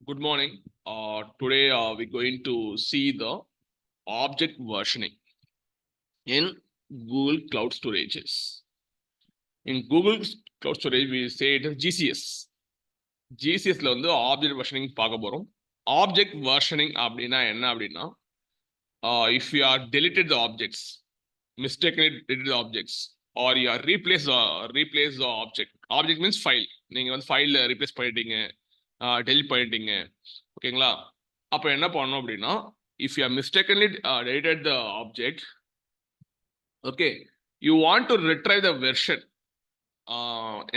Good morning. Today we're going to see the object versioning in Google Cloud Storages. In Google Cloud Storage, we say it is GCS. GCSல வந்து object versioning பார்க்க போறோம். Object versioning அப்படின்னா என்ன அப்படின்னா if you are deleted the objects, mistakenly deleted the objects, or you are replace the object. Object means file. நீங்க வந்து file replace பண்ணிட்டீங்க, delete பண்ணிட்டீங்க, ஓகேங்களா? அப்போ என்ன பண்ணணும் அப்படின்னா, if you are mistakenly deleted the object, okay, you want to retrieve the version.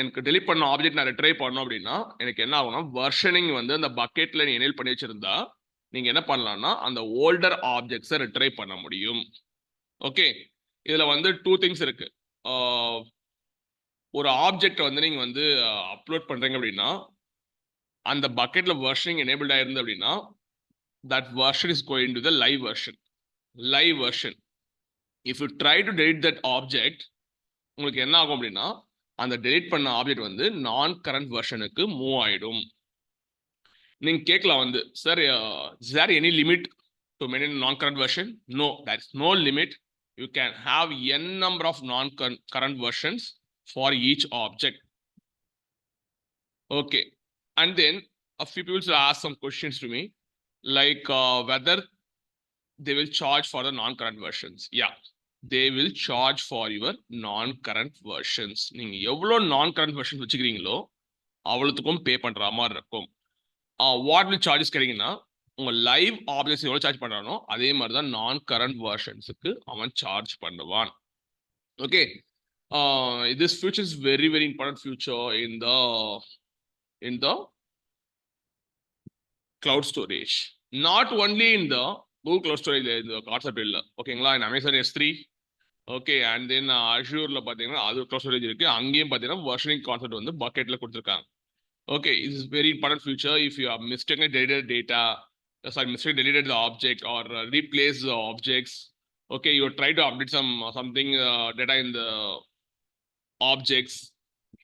எனக்கு delete பண்ண ஆப்ஜெக்ட் நான் retrieve பண்ணணும் அப்படின்னா எனக்கு என்ன ஆகும்னா, வெர்ஷனிங் வந்து அந்த பக்கெட்ல நீ எனேபிள் பண்ணி வச்சிருந்தா நீங்க என்ன பண்ணலாம்னா அந்த ஓல்டர் ஆப்ஜெக்ட்ஸை retrieve பண்ண முடியும். ஓகே, இதுல வந்து டூ திங்ஸ் இருக்கு. ஒரு ஆப்ஜெக்ட் வந்து நீங்க வந்து அப்லோட் பண்றீங்க அப்படின்னா அந்த பக்கெட்ல வெர்ஷனிங் எனேபிள்ட் ஆயிருந்து அப்படின்னா that version is going to the live version. Live version. If you try to delete that object, உங்களுக்கு என்ன ஆகும் அப்படின்னா அந்த டெலிட் பண்ண ஆப்ஜெக்ட் வந்து நான் கரண்ட் வெர்ஷனுக்கு மூவ் ஆயிடும். நீங்க கேட்கலாம் வந்து, sir is there any limit to maintain non current version? No, there is no limit. You can have n number of non current versions for each object. Okay, and then a few people will ask some questions to me, like whether they will charge for the non-current versions. Yeah, they will charge for your non-current versions. நீங்க எவ்வளோ non-current versions வச்சுக்கிறீங்களோ அவ்வளோத்துக்கும் பே பண்ற மாதிரி இருக்கும். What will charges கிடைக்குன்னா, உங்க live objects எவ்வளோ charge பண்றானோ அதே மாதிரி தான் நான் கரண்ட் வெர்ஷன்ஸுக்கு அவன் சார்ஜ் பண்ணுவான். Okay, this feature is very very important feature in the cloud storage. Not only in the Google Cloud Storage இந்த கான்செப்ட் இல்லை, ஓகேங்களா? in Amazon S3, okay, and then அஷூர்ல பார்த்தீங்கன்னா அது க்ளவுட் ஸ்டோரேஜ் இருக்கு. அங்கேயும் பார்த்தீங்கன்னா வெர்ஷனிங் கான்செப்ட் வந்து பக்கெட்ல கொடுத்துருக்காங்க. ஓகே, இது is very important future. If you are mistakenly deleted data, mistakenly deleted the object or replace the objects, okay, you try to update something data in the objects,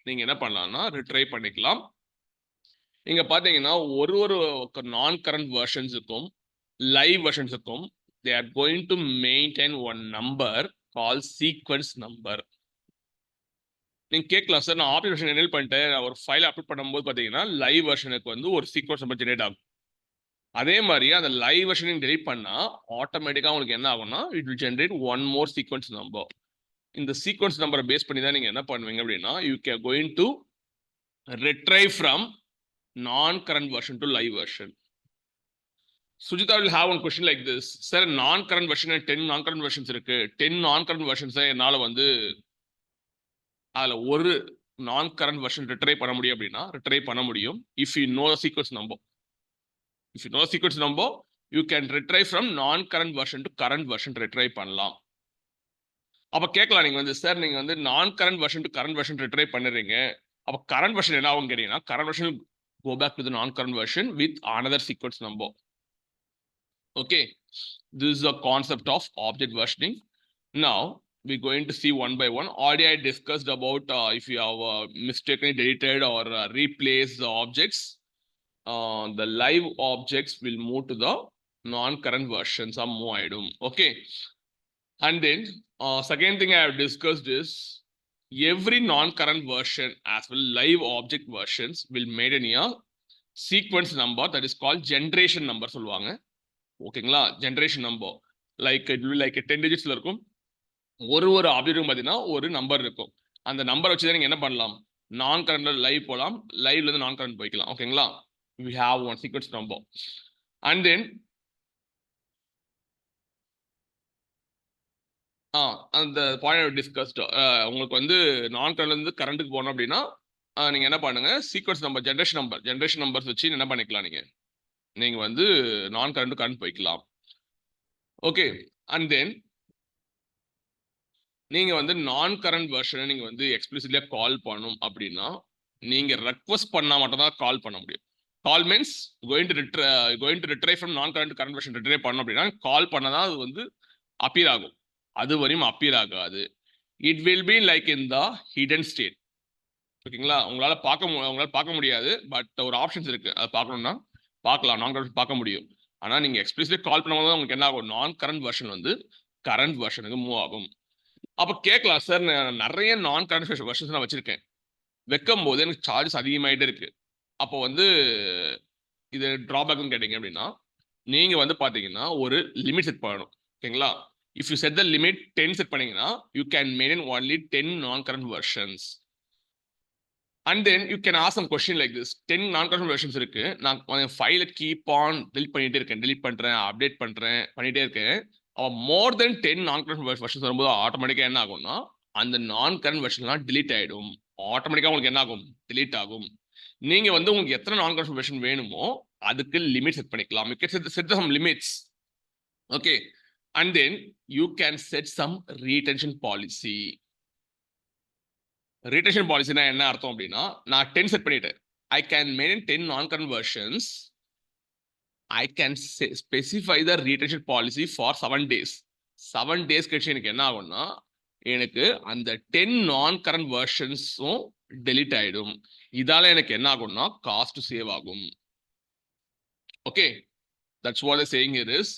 நீங்க என்ன பண்ணலாம்னா retrieve பண்ணிக்கலாம். இங்க பாத்தீங்கன்னா ஒரு நான் கரண்ட் வெர்ஷன்ஸுக்கும் live வெர்ஷன்ஸுக்கும் they are going to maintain one number called sequence number. நீங்க கேட்கலாம், சார் நான் ஆப்ஜெக்ட் வெர்ஷன் எனேபிள் பண்ணிட்டேன், ஒரு ஃபைல் அப்லோட் பண்ணும்போது பார்த்தீங்கன்னா லைவ் வெர்ஷனுக்கு வந்து ஒரு சீக்வன்ஸ் நம்பர் ஜெனரேட் ஆகும். அதே மாதிரி அந்த லைவ் வெர்ஷனையும் டெலிட் பண்ணா ஆட்டோமேட்டிக்காக உங்களுக்கு என்ன ஆகும்னா it will generate one more sequence number. இந்த சீக்வன்ஸ் நம்பரை பேஸ் பண்ணி தான் நீங்க என்ன பண்ணுவீங்க அப்படின்னா you can going to retrieve from non-current version to live version. Sujitha will have one question like this. Sir, non-current version 10 non-current versions இருக்கு. 10 non-current versions என்னால வந்து அதுல ஒரு non-current version retrieve பண்ண முடியும் அப்படின்னா retrieve பண்ண முடியும். If you know the sequence number. If you know the sequence number, you can retrieve from non-current version to current version retrieve பண்ணலாம். அப்ப கேட்கலாம் நீங்க வந்து, சார் நீங்க வந்து non-current version to current version retrieve பண்ணுறீங்க, அப்ப current version என்ன ஆகும் கேட்டீங்கன்னா current version will go back to the non-current version with another sequence number. Okay, this is the concept of object versioning. Now we're going to see one by one. Already I discussed about if you have mistakenly deleted or replaced the objects, the live objects will move to the non-current versions or move ஆயிடும். Okay, and then second thing I have discussed is every non-current version as well live object versions will maintain a sequence number that is called generation number சொல்லுவாங்க. ஓகேங்களா? Generation number like it will like 10 டிஜிட்ஸ்ல இருக்கும். ஒரு ஆப்ஜெக்ட்டும் பார்த்தீங்கன்னா ஒரு number இருக்கும். அந்த number வச்சு தான் நீங்க என்ன பண்ணலாம், நான் கரண்ட்ல லைவ் போகலாம், லைவ்ல இருந்து நான் கரண்ட் போய்க்கலாம். ஓகேங்களா? we have one sequence number. And then அந்த பாயிண்ட் டிஸ்கஸ்ட், உங்களுக்கு வந்து நான் கரண்ட்ல இருந்து கரண்ட்டுக்கு போகணும் அப்படின்னா நீங்க என்ன பண்ணுங்க, சீக்வன்ஸ் நம்பர் ஜென்ரேஷன் நம்பர்ஸ் வச்சு என்ன பண்ணிக்கலாம், நீங்க வந்து நான் கரண்ட் போய்க்கலாம். ஓகே, அண்ட் தென் நீங்க வந்து நான் கரண்ட் வெர்ஷனை நீங்க வந்து எக்ஸ்பிளிசிட்லியா கால் பண்ணணும் அப்படின்னா நீங்க ரெக்வஸ்ட் பண்ணா மட்டும் தான் கால் பண்ண முடியும். Call means going to retrieve from non current version retrieve பண்ணணும் அப்படின்னா கால் பண்ணதான் அது வந்து அப்பியர் ஆகும். அது வரையும் அப்பியர் ஆகாது. It will be like in the hidden state. ஓகேங்களா? உங்களால பார்க்க முடியாது, பட் ஒரு ஆப்ஷன்ஸ் இருக்கு, அதை பார்க்கணும்னா பார்க்கலாம், நான் கரண்ட் பார்க்க முடியும். ஆனா நீங்க எக்ஸ்பிளிசிட்லி கால் பண்ணும்போது உங்களுக்கு என்ன ஆகும், நான் கரண்ட் வெர்ஷன் வந்து கரண்ட் வெர்ஷனுக்கு மூவ் ஆகும். அப்ப கேட்கலாம், சார் நான் நிறைய நான் கரண்ட் வெர்ஷன்ஸ் நான் வச்சிருக்கேன், வைக்கும் போது எனக்கு சார்ஜஸ் அதிகமாயிட்டே இருக்கு, அப்போ வந்து இது டிராபேக்னு கேட்டீங்க அப்படின்னா, நீங்க வந்து பாத்தீங்கன்னா ஒரு லிமிட் செட் பண்ணணும். ஓகேங்களா? If you set the limit 10 set பண்ணீங்கன்னா you can maintain only 10 non current versions. And then you can ask some question like this. 10 non current versions இருக்கு, நான் ஃபைலை கீப் ஆன் டெலிட் பண்ணிட்டே இருக்கேன், டெலிட் பண்றேன், update பண்றேன், பண்ணிட்டே இருக்கேன். மோர் தென் 10 நான் கரண்ட் வெர்ஷன்ஸ் வரும்போது ஆட்டோமேட்டிக்கா என்ன ஆகும்னா அந்த நான் கரண்ட் வெர்ஷன்லாம் delete ஆயிடும். ஆட்டோமேட்டிக்கா உங்களுக்கு என்ன ஆகும், delete ஆகும். நீங்க வந்து உங்களுக்கு எத்தனை நான் கரண்ட் வெர்ஷன் வேணுமோ அதுக்கு லிமிட் செட் பண்ணிக்கலாம். You can set some limits. Okay. And then you can set some retention policy. Retention policy na enna artham appadina, na 10 set பண்ணிட்டேன், I can maintain 10 non-current versions. I can specify the retention policy for 7 days. 7 days கழிச்சு எனக்கு என்ன ஆகும்னா எனக்கு அந்த 10 non-current versions-உம் delete ஆயிடும். இதால எனக்கு என்ன ஆகும்னா காஸ்ட் சேவ் ஆகும். Okay, that's what they're saying here is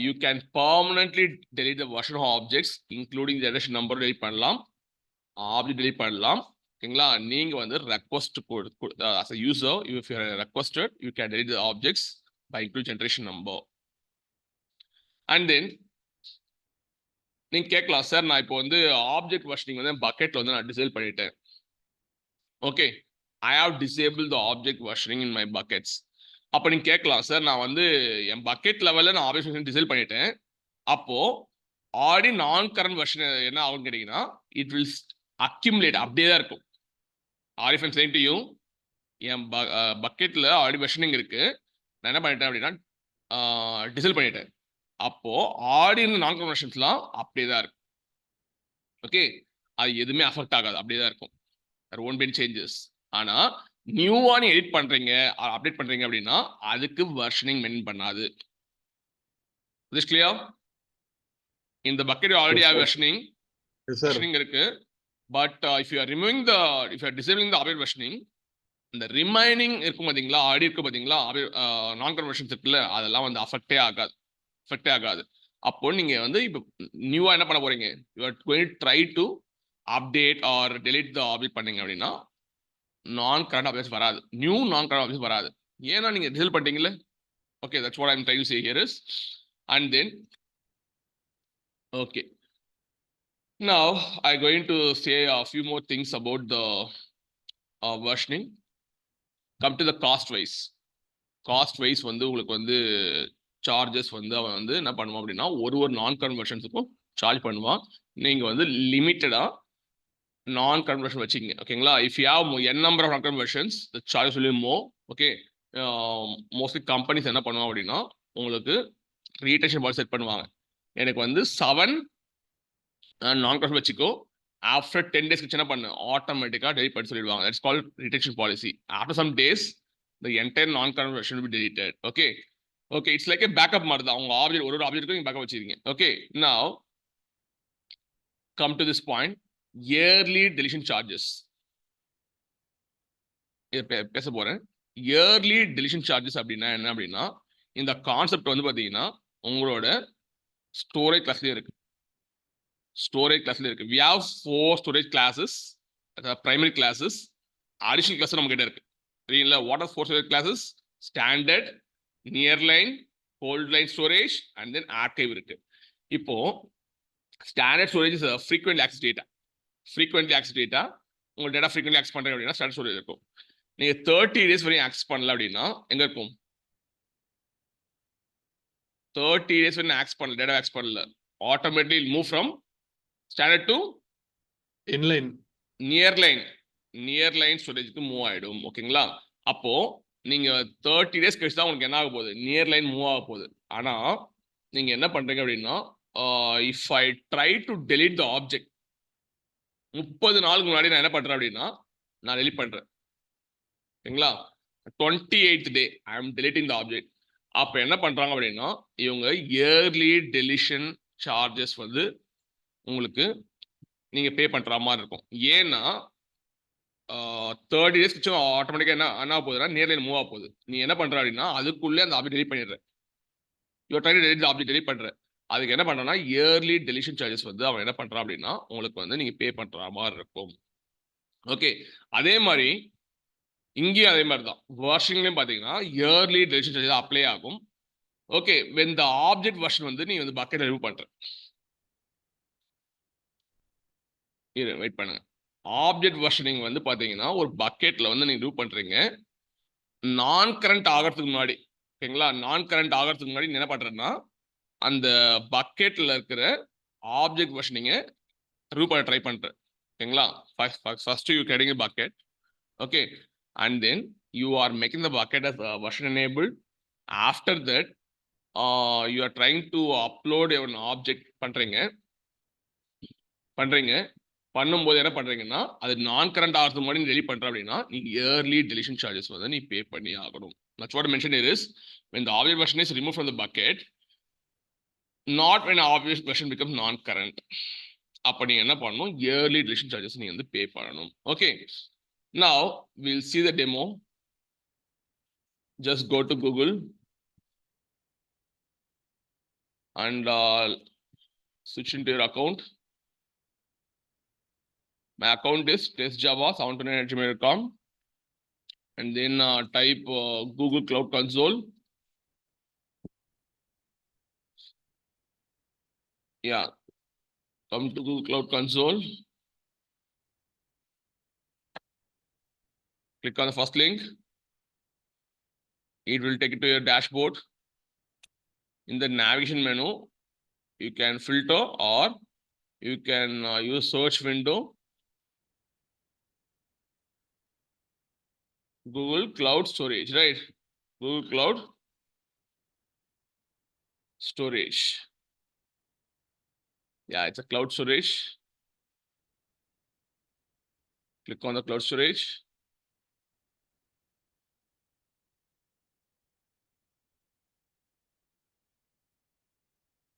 you can permanently delete the version of objects including the generation number delete பண்ணலாம், object delete பண்ணலாம். ஓகேங்களா? நீங்க வந்து request as a user, if you are requested, you can delete the objects by include generation number. And then நீங்க கேட்கலாம், sir நான் இப்போ வந்து ஆப்ஜெக்ட் வெர்ஷனிங் வந்து பக்கெட்ல வந்து நான் டிசேபிள் பண்ணிட்டேன். Okay, I have disabled the object versioning in my buckets. அப்போ நீங்க கேட்கலாம், சார் நான் வந்து என் பக்கெட் லெவலில் நான் ஆப்ஜெக்ட் வெர்ஷன் டிசேபிள் பண்ணிட்டேன், அப்போ ஆல்ரெடி நான் கரண்ட் வெர்ஷன் என்ன ஆகும்னு கேட்டீங்கன்னா இட் வில் அக்யூமுலேட், அப்படியே தான் இருக்கும். Or if I'm saying to you, என் பக்கெட்ல ஆல்ரெடி வெர்ஷனிங் இருக்கு, நான் என்ன பண்ணிட்டேன் அப்படின்னா டிசேபிள் பண்ணிட்டேன், அப்போ ஆல்ரெடி இருந்த நான் கரண்ட் வெர்ஷன்ஸ்லாம் அப்படியே தான் இருக்கும். ஓகே, அது எதுவுமே அஃபெக்ட் ஆகாது, அப்படியே தான் இருக்கும். there won't be any changes. ஆனா நியூவா நீ எடிட் பண்றீங்க, அப்டேட் பண்றீங்க அப்படின்னா அதுக்கு வெர்ஷனிங் மெயின்டைன் பண்ணாது. Is clear? In the bucket you already have versioning. Yes, versioning இருக்கு. But if you are removing the, if you are disabling the object versioning, the remaining இருக்கும் பாத்தீங்களா, ஆல்ரெடி இருக்கு பாத்தீங்களா, நான் கரண்ட் வெர்ஷன்ஸ் இருக்குல்ல, அதெல்லாம் வந்து அஃபெக்டே ஆகாது. அப்போ நீங்க வந்து இப்போ நியூவா என்ன பண்ண போறீங்க, you are going to try to update or delete the object பண்ணீங்க அப்படின்னா நான் கரண்ட் ஆப்ஜெக்ட்ஸ் வராது, நியூ நான் கரண்ட் ஆப்ஜெக்ட்ஸ் வராது. ஏன்னா நீங்க டிசேபிள் பண்ணிட்டீங்கல்ல. Okay, that's what I am trying to say here is. And then okay, now I going to say a few more things about the versioning. Come to the cost wise வந்து உங்களுக்கு வந்து charges வந்து அவன் வந்து என்ன பண்ணுவான் அப்படின்னா ஒரு நான் கரண்ட் வெர்ஷன்ஸுக்கும் சார்ஜ் பண்ணுவான். நீங்க வந்து லிமிட்டடா நான் கன்வர்ஷன் வச்சிங்க. ஓகேங்களா? If you have n number of conversions, the charge will be more. Okay, mostly companies என்ன பண்ணுவாங்க அப்படின்னா உங்களுக்கு ரீடென்ஷன் பாலிசி செட் பண்ணுவாங்க. எனக்கு வந்து 7 நான் கன்வர்ஷன் வச்சுக்கோ, ஆஃப்டர் 10 days என்ன பண்ணு ஆட்டோமேட்டிக்கா டெலிட் பண்ணி சொல்லிடுவாங்க. That's called retention policy. After some days the entire non conversion will be deleted. Okay, it's like a backup மாதிரி தான். உங்க ஆப்ஜெக்ட் ஒரு ஆப்ஜெக்ட்க்கு நீங்க பேக்கப் வச்சிருக்கீங்க. Okay, now come to this point, yearly deletion charges. பேச போறேன். இயர்லி டெலிஷன் சார்ஜஸ் அப்படின்னா என்ன அப்படின்னா, இந்த கான்செப்ட் வந்து பாத்தீங்கன்னா உங்களோட ஸ்டோரேஜ் கிளாஸ்ல இருக்கு. we have 4 storage classes, primary classes, additional class நம்ம கிட்ட இருக்கு. சரிங்களா? what are 4 storage classes? Standard, nearline, hold line storage and then archive இருக்கு. இப்போ standard storage is frequently access data. உங்க டேட்டா frequently access பண்றீங்க அப்படின்னா ஸ்டாண்டர்ட் ஸ்டோரேஜ் இருக்கும். நீங்க 30 days வரையும் access பண்ணல அப்படின்னா எங்க இருக்கும்? 30 days வரையும் access பண்ணல, டேட்டா access பண்ணல, automatically move from standard to inline, nearline ஸ்டோரேஜ்க்கு மூவ் ஆயிடும். ஓகேங்களா? அப்போ நீங்க 30 days கழிச்சு தான் உங்களுக்கு என்ன ஆக போகுது, நியர்லைன் மூவ் ஆக போகுது. ஆனா நீங்க என்ன பண்றீங்க அப்படின்னா if I try to delete the object 30 நாளுக்கு முன்னாடி நான் என்ன பண்றேன் அப்படின்னா நான் delete பண்றேன். ஓகேங்களா? 28th day I am deleting the object. அப்ப என்ன பண்றாங்க அப்படின்னா இவங்க இயர்லி டெலிஷன் சார்ஜஸ் வந்து உங்களுக்கு நீங்க பே பண்ற மாதிரி இருக்கும். ஏன்னா 30 days கழிச்சு ஆட்டோமேட்டிக்கா என்ன போகுதுன்னா நேர்ல மூவ் ஆக போகுது. நீ என்ன பண்ற அப்படின்னா அதுக்குள்ளே அந்த ஆப்ஜெக்ட் டெலிட் பண்ணிடுற. You try to delete object delete பண்ற. அதுக்கு என்ன பண்றேன்னா இயர்லி டெலிஷன் சார்ஜஸ் வந்து அவன் என்ன பண்றான் அப்படின்னா உங்களுக்கு வந்து நீங்க பே பண்ற மாதிரி இருக்கும். ஓகே, அதே மாதிரி இங்கேயும் அதே மாதிரி தான் வெர்ஷன்லயும் பாத்தீங்கன்னா இயர்லி டெலிஷன் சார்ஜஸ் அப்ளை ஆகும். Okay, when the object version வந்து நீ வந்து பக்கெட் ரிமூவ் பண்ற. இரு வெயிட் பண்ணுங்க. ஆப்ஜெக்ட் வெர்ஷனிங் வந்து பாத்தீங்கன்னா ஒரு பக்கெட்ல வந்து நீங்க ரிமூவ் பண்றீங்க. நான் கரண்ட் ஆகிறதுக்கு முன்னாடி, ஓகேங்களா, நான் கரண்ட் ஆகிறதுக்கு முன்னாடி என்ன பண்றேன்னா அந்த பக்கெட்ல இருக்கிற ஆப்ஜெக்ட் வெர்ஷனிங்க ரிமூவ் பண்ண ட்ரை பண்றேன். ஓகேங்களா, first you creating a bucket. Okay, and then you are making the bucket as version enabled. After that you are trying to upload an object பண்றீங்க. பண்ணும்போது என்ன பண்றீங்கன்னா அது நான் கரண்ட் ஆகிறதுக்கு முன்னாடி நீ டெலிட் பண்ற அப்படின்னா நீ இயர்லி டெலிஷன் சார்ஜஸ் வந்து நீ பே பண்ணி ஆகணும். That's what I mentioned here is when the object version is removed from the bucket, not when object version becomes non-current. அப்ப நீங்க என்ன பண்ணணும், இயர்லி டெலிஷன் சார்ஜஸ் நீங்க வந்து பே பண்ணணும். Okay, now we'll see the demo. Just go to Google and switch into your account. My account is testjava729@gmail.com, and then type Google Cloud Console. Yeah, come to Google Cloud Console. Click on the first link. It will take you to your dashboard. In the navigation menu, you can filter or you can use search window. Google Cloud Storage, right? Google Cloud Storage. Yeah, it's a cloud storage. Click on the cloud storage.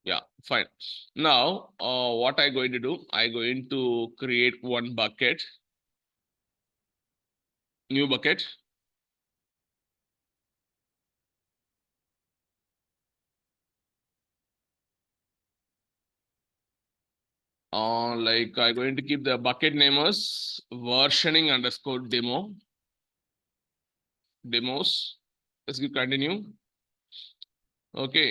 Yeah, fine. Now, what I going to do? I going to create one bucket, new bucket. Like I'm going to keep the bucket name as versioning underscore demo. Demos. Let's give continue. Okay.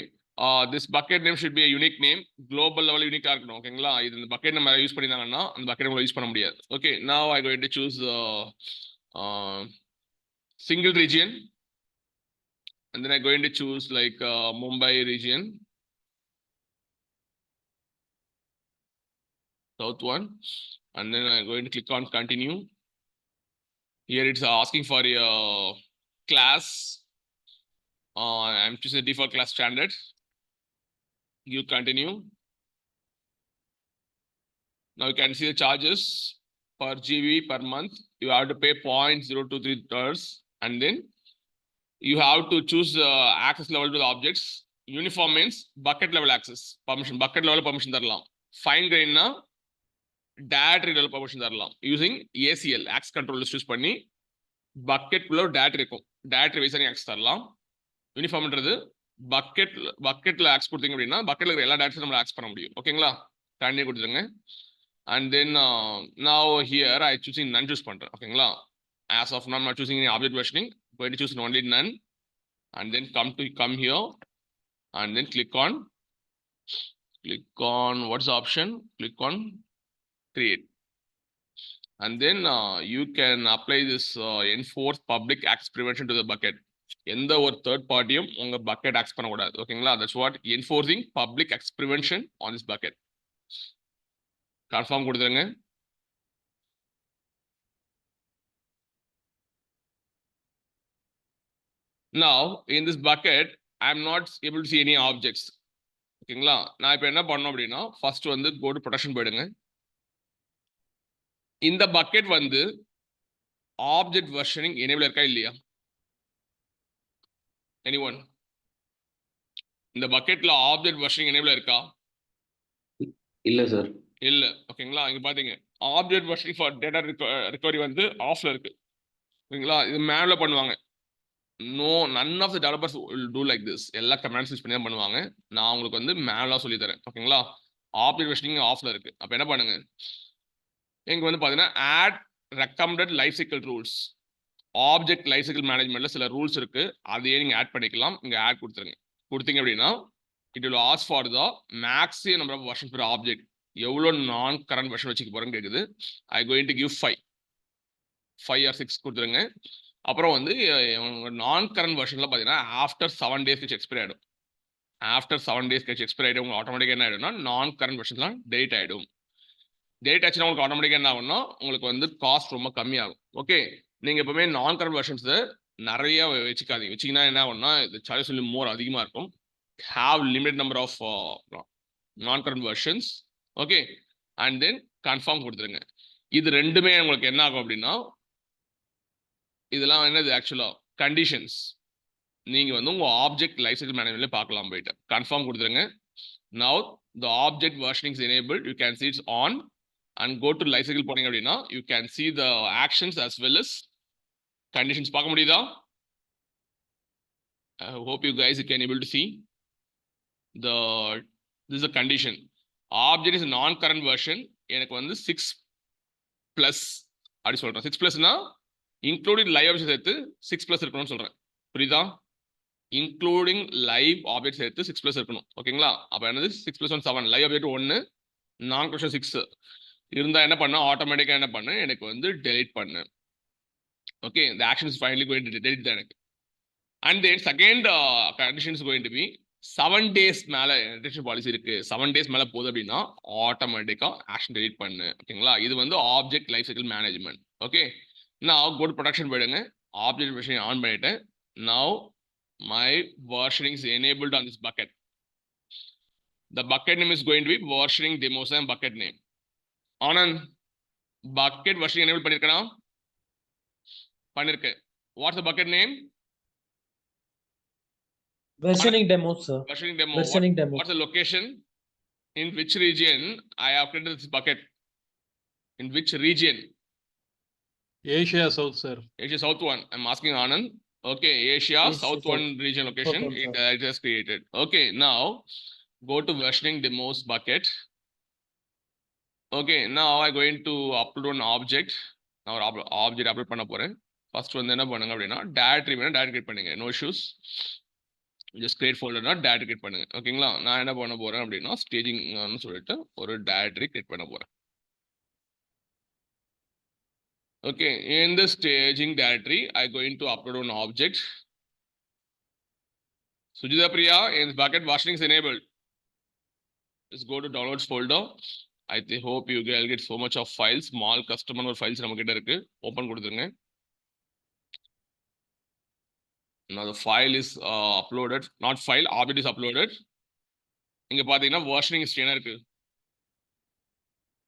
This bucket name should be a unique name. Global level unique இருக்கணும். ஓகேங்களா, இது இந்த bucket நம்ம use பண்ணினாங்கன்னா அந்த bucket நம்ம use பண்ண முடியாது. Okay, now I'm going to choose single region, and then I'm going to choose like Mumbai region, south one, and then I'm going to click on continue. Here it's asking for a class. I'm choosing the default class standard. You continue. Now you can see the charges per GB per month. You have to pay $0.023, and then you have to choose access level to the objects. Uniform means bucket level access permission. Bucket level permission தரலாம். Fine grain na directory level permission தரலாம். Using ACL access control list use பண்ணி bucket குள்ள directory இருக்கும். Directory wise access தரலாம். யூனிஃபார்ம்ன்றது பக்கெட்ல access கொடுத்தீங்க அப்படின்னா பக்கெட்ல இருக்கிற எல்லா டேட்டாஸும் நம்ம ஆக்சஸ் பண்ண முடியும். ஓகேங்களா, தண்ணி கொடுத்துருங்க. And then now here I choosing none choose பண்றேன். ஓகேங்களா, as of now I'm not choosing any object versioning, going to choose only none, and then come here and then click on what's the option, click on create, and then you can apply this enforce public access prevention to the bucket. எந்த ஒரு third பார்ட்டியும் உங்க bucket access பண்ணக்கூடாது. ஓகேங்களா, that's what enforcing public access prevention on this bucket. Confirm கொடுத்துருங்க. Now in this bucket I am not able to see any objects. ஓகேங்களா, நான் இப்போ என்ன பண்ணணும் அப்படின்னா ஃபர்ஸ்ட் வந்து go to protection போயிடுங்க. இந்த பக்கெட் வந்து ஆப்ஜெக்ட் வெர்ஷனிங் எனேபிள் இருக்கா இல்லையா? எனிஒன்? இந்த பக்கெட்ல ஆப்ஜெக்ட் வெர்ஷனிங் எனேபிள் இருக்கா? இல்ல சார். இல்ல. ஓகேங்களா, இங்க பாத்தீங்க object versioning for data recovery வந்து ஆஃப்ல இருக்கு. ஓகேங்களா, இது மேனுவலா பண்ணுவாங்க. None of the developers will do like this. எல்லா கமாண்ட்ஸ் யூஸ் பண்ணி தான் பண்ணுவாங்க. நான் உங்களுக்கு வந்து மேனுவலா சொல்லி தரேன். ஓகேங்களா, ஆப்ஜெக்ட் வெர்ஷனிங் ஆஃப்ல இருக்கு. அப்ப என்ன பண்ணுங்க, இங்க வந்து பாத்தீங்கன்னா add recommended life cycle rules. Object life cycle மேனேஜ்மெண்ட்ல சில ரூல்ஸ் இருக்கு, அதையே நீங்க ஆட் பண்ணிக்கலாம். இங்க ஆட் கொடுத்துருங்க. கொடுத்தீங்க அப்படின்னா it will ask for the maximum number of version for object. எவ்வளோ நான் கரண்ட் வெர்ஷன் வச்சுக்க போறேன்னு கேக்குது. I going to give 5 or 6 கொடுத்துருங்க. அப்புறம் வந்து நான் கரண்ட் வெர்ஷன்ல பாத்தீங்கன்னா ஆஃப்டர் 7 days கழிச்சு எக்ஸ்பைர் ஆயிடும். ஆஃப்டர் 7 days கழிச்சு எக்ஸ்பைர் ஆயிடும். உங்களுக்கு ஆட்டோமேட்டிக்கா என்ன ஆயிடும்னா நான் கரண்ட் வெர்ஷன்லாம் டெலிட் ஆயிடும். டெலிட் ஆச்சுன்னா உங்களுக்கு ஆட்டோமேட்டிக்கா என்ன ஆகும்னா உங்களுக்கு வந்து காஸ்ட் ரொம்ப கம்மியாகும். ஓகே, நீங்க எப்பவுமே நான் கரண்ட் வெர்ஷன்ஸ் நிறைய வச்சுக்காதீங்க. வச்சீங்கன்னா என்ன ஆகும்னா இந்த சார்ஜஸ் வந்து மோர் அதிகமா இருக்கும். ஹாவ் லிமிட் நம்பர் ஆஃப் நான் current versions. Okay, and then confirm கொடுத்துருங்க. இது ரெண்டுமே உங்களுக்கு என்ன ஆகும் அப்படின்னா இதெல்லாம் என்னது ஆக்சுவலா கண்டிஷன்ஸ். நீங்க வந்து உங்க ஆப்ஜெக்ட் லைஃப் சைக்கிள் மேனேஜ்மெண்ட்ல பார்க்கலாம். போயிட்டு கன்ஃபார்ம் கொடுத்துருங்க. Now the object versioning is enabled. You can see it's on and go to life cycle போனீங்க அப்படின்னா you can see the actions as well as conditions. பார்க்க முடியுதா? I hope you guys can able to see the this is a condition. Object is non current version. எனக்கு வந்து 6 plus அப்படி சொல்றேன். 6 plusனா including live object சேர்த்து 6 plus இருக்கணும்னு சொல்றேன். புரியுதா? இன்க்ளூடிங் லைவ் ஆப்ஜெக்ட் சேர்த்து 6 plus இருக்கணும். ஓகேங்களா, அப்ப என்னது 6 plus 1 7. லைவ் ஆப்ஜெக்ட் 1, நான் கொஸ்டின் 6 இருந்தா என்ன பண்ண ஆட்டோமேட்டிக்கா என்ன பண்ணு எனக்கு வந்து டெலிட் பண்ணு. Okay, the action is finally going to delete தான் எனக்கு. And then second condition is going to be 7 days மேல ரிட்டன்ஷன் பாலிசி இருக்கு. 7 days மேல போகுது அப்படின்னா ஆட்டோமேட்டிக்கா ஆக்ஷன் டெலிட் பண்ணு. ஓகேங்களா, இது வந்து object life cycle management. Okay, நான் கோ டு ப்ரொடக்ஷன் போயிடுங்க. ஆப்ஜெக்ட் வெர்ஷனிங் ஆன் பண்ணிட்டேன். Now my versioning is enabled on this bucket. The bucket name is going to be versioning demos and bucket name. Anand, bucket versioning enable பண்ணிருக்கேனா? பண்ணிருக்கேன். What's the bucket name? Versioning demo, sir. Versioning demo. Versioning demo. What's the location? In which region I have created this bucket? In which region? Asia South, sir. Asia South 1. I'm asking Anand. Okay, Asia South 1 region location it has created. Okay, now go to versioning demos bucket. Okay, now I'm going to upload an object. Now object upload பண்ண போறேன். First வந்து என்ன பண்ணுங்க அப்படின்னா directory வேணா directory create பண்ணுங்க. No issues. Just create folder னா directory create பண்ணுங்க. ஓகேங்களா, நான் என்ன பண்ண போறேன் அப்படின்னா ஸ்டேஜிங் சொல்லிட்டு ஒரு directory create பண்ண போறேன். Okay, in the staging directory I'm going to upload an object. Sujita Priya, in this bucket versioning is enabled. Just go to downloads folder. I hope you guys get so much of files. Small customer files நம்ம கிட்ட இருக்கு. Open கொடுத்துருங்க. Now the file is uploaded. Not file, object is uploaded. இங்க பாத்தீங்கன்னா versioning history என்ன இருக்கு?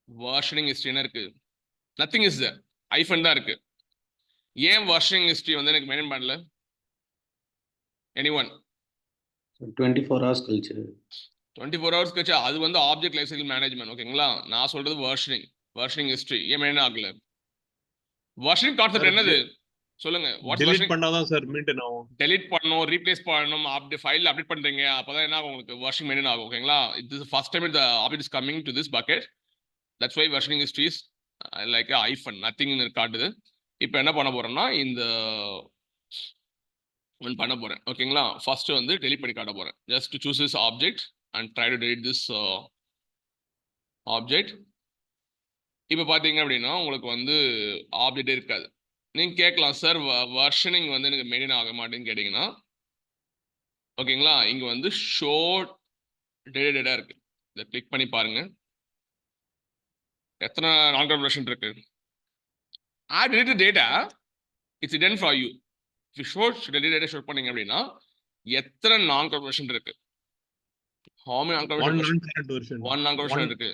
Versioning history என்ன இருக்கு? Nothing is there. hyphen தான் இருக்கு. ஏன் versioning history வந்து எனக்கு மெயின்டைன் பண்ணல? Anyone? 24 hours கழிச்சு. 24 hours கழிச்சு அது வந்து ஆப்ஜெக்ட் லைஃப் சைக்கிள் மேனேஜ்மெண்ட். ஓகேங்களா, நான் சொல்றது versioning history. ஏன் மெயின்டைன் ஆகல? versioning கான்செப்ட் என்னது சொல்லுங்க. delete பண்ணாதான் சார் மெயின்டைன் ஆகும். delete பண்ணனும், ரீப்ளேஸ் பண்ணனும், ஃபைல் அப்டேட் பண்றீங்க, அப்பதான் என்ன ஆகும் உங்களுக்கு versioning மெயின்டைன் ஆகும். ஓகேங்களா, this is the first time the object is coming to this bucket. That's why versioning history is like a hyphen, nothing காட்டுது. இப்போ என்ன பண்ண போறேன்னா இந்த ஒன் பண்ண போறேன். ஓகேங்களா, ஃபர்ஸ்ட் வந்து delete பண்ணி காட்ட போறேன். just to choose this object and try to delete this object. இப்போ பாத்தீங்க அப்படின்னா உங்களுக்கு வந்து ஆப்ஜெக்ட் இருக்காது. நீங்க கேட்கலாம் சார் வெர்ஷனிங் வந்து எனக்கு மெயின்டைன் ஆக மாட்டேன்னு கேட்டீங்கன்னா ஓகேங்களா, இங்க வந்து ஷோ டேட்டா இருக்கு. இதை கிளிக் பண்ணி பாருங்க. எத்தனை நான் வெர்ஷன் இருக்கு? I deleted data. It's hidden for you. If you show deleted data show பண்ணீங்க அப்படின்னா எத்தனை நான் வெர்ஷன் இருக்கு? How many one non-current version? One non version இருக்கு.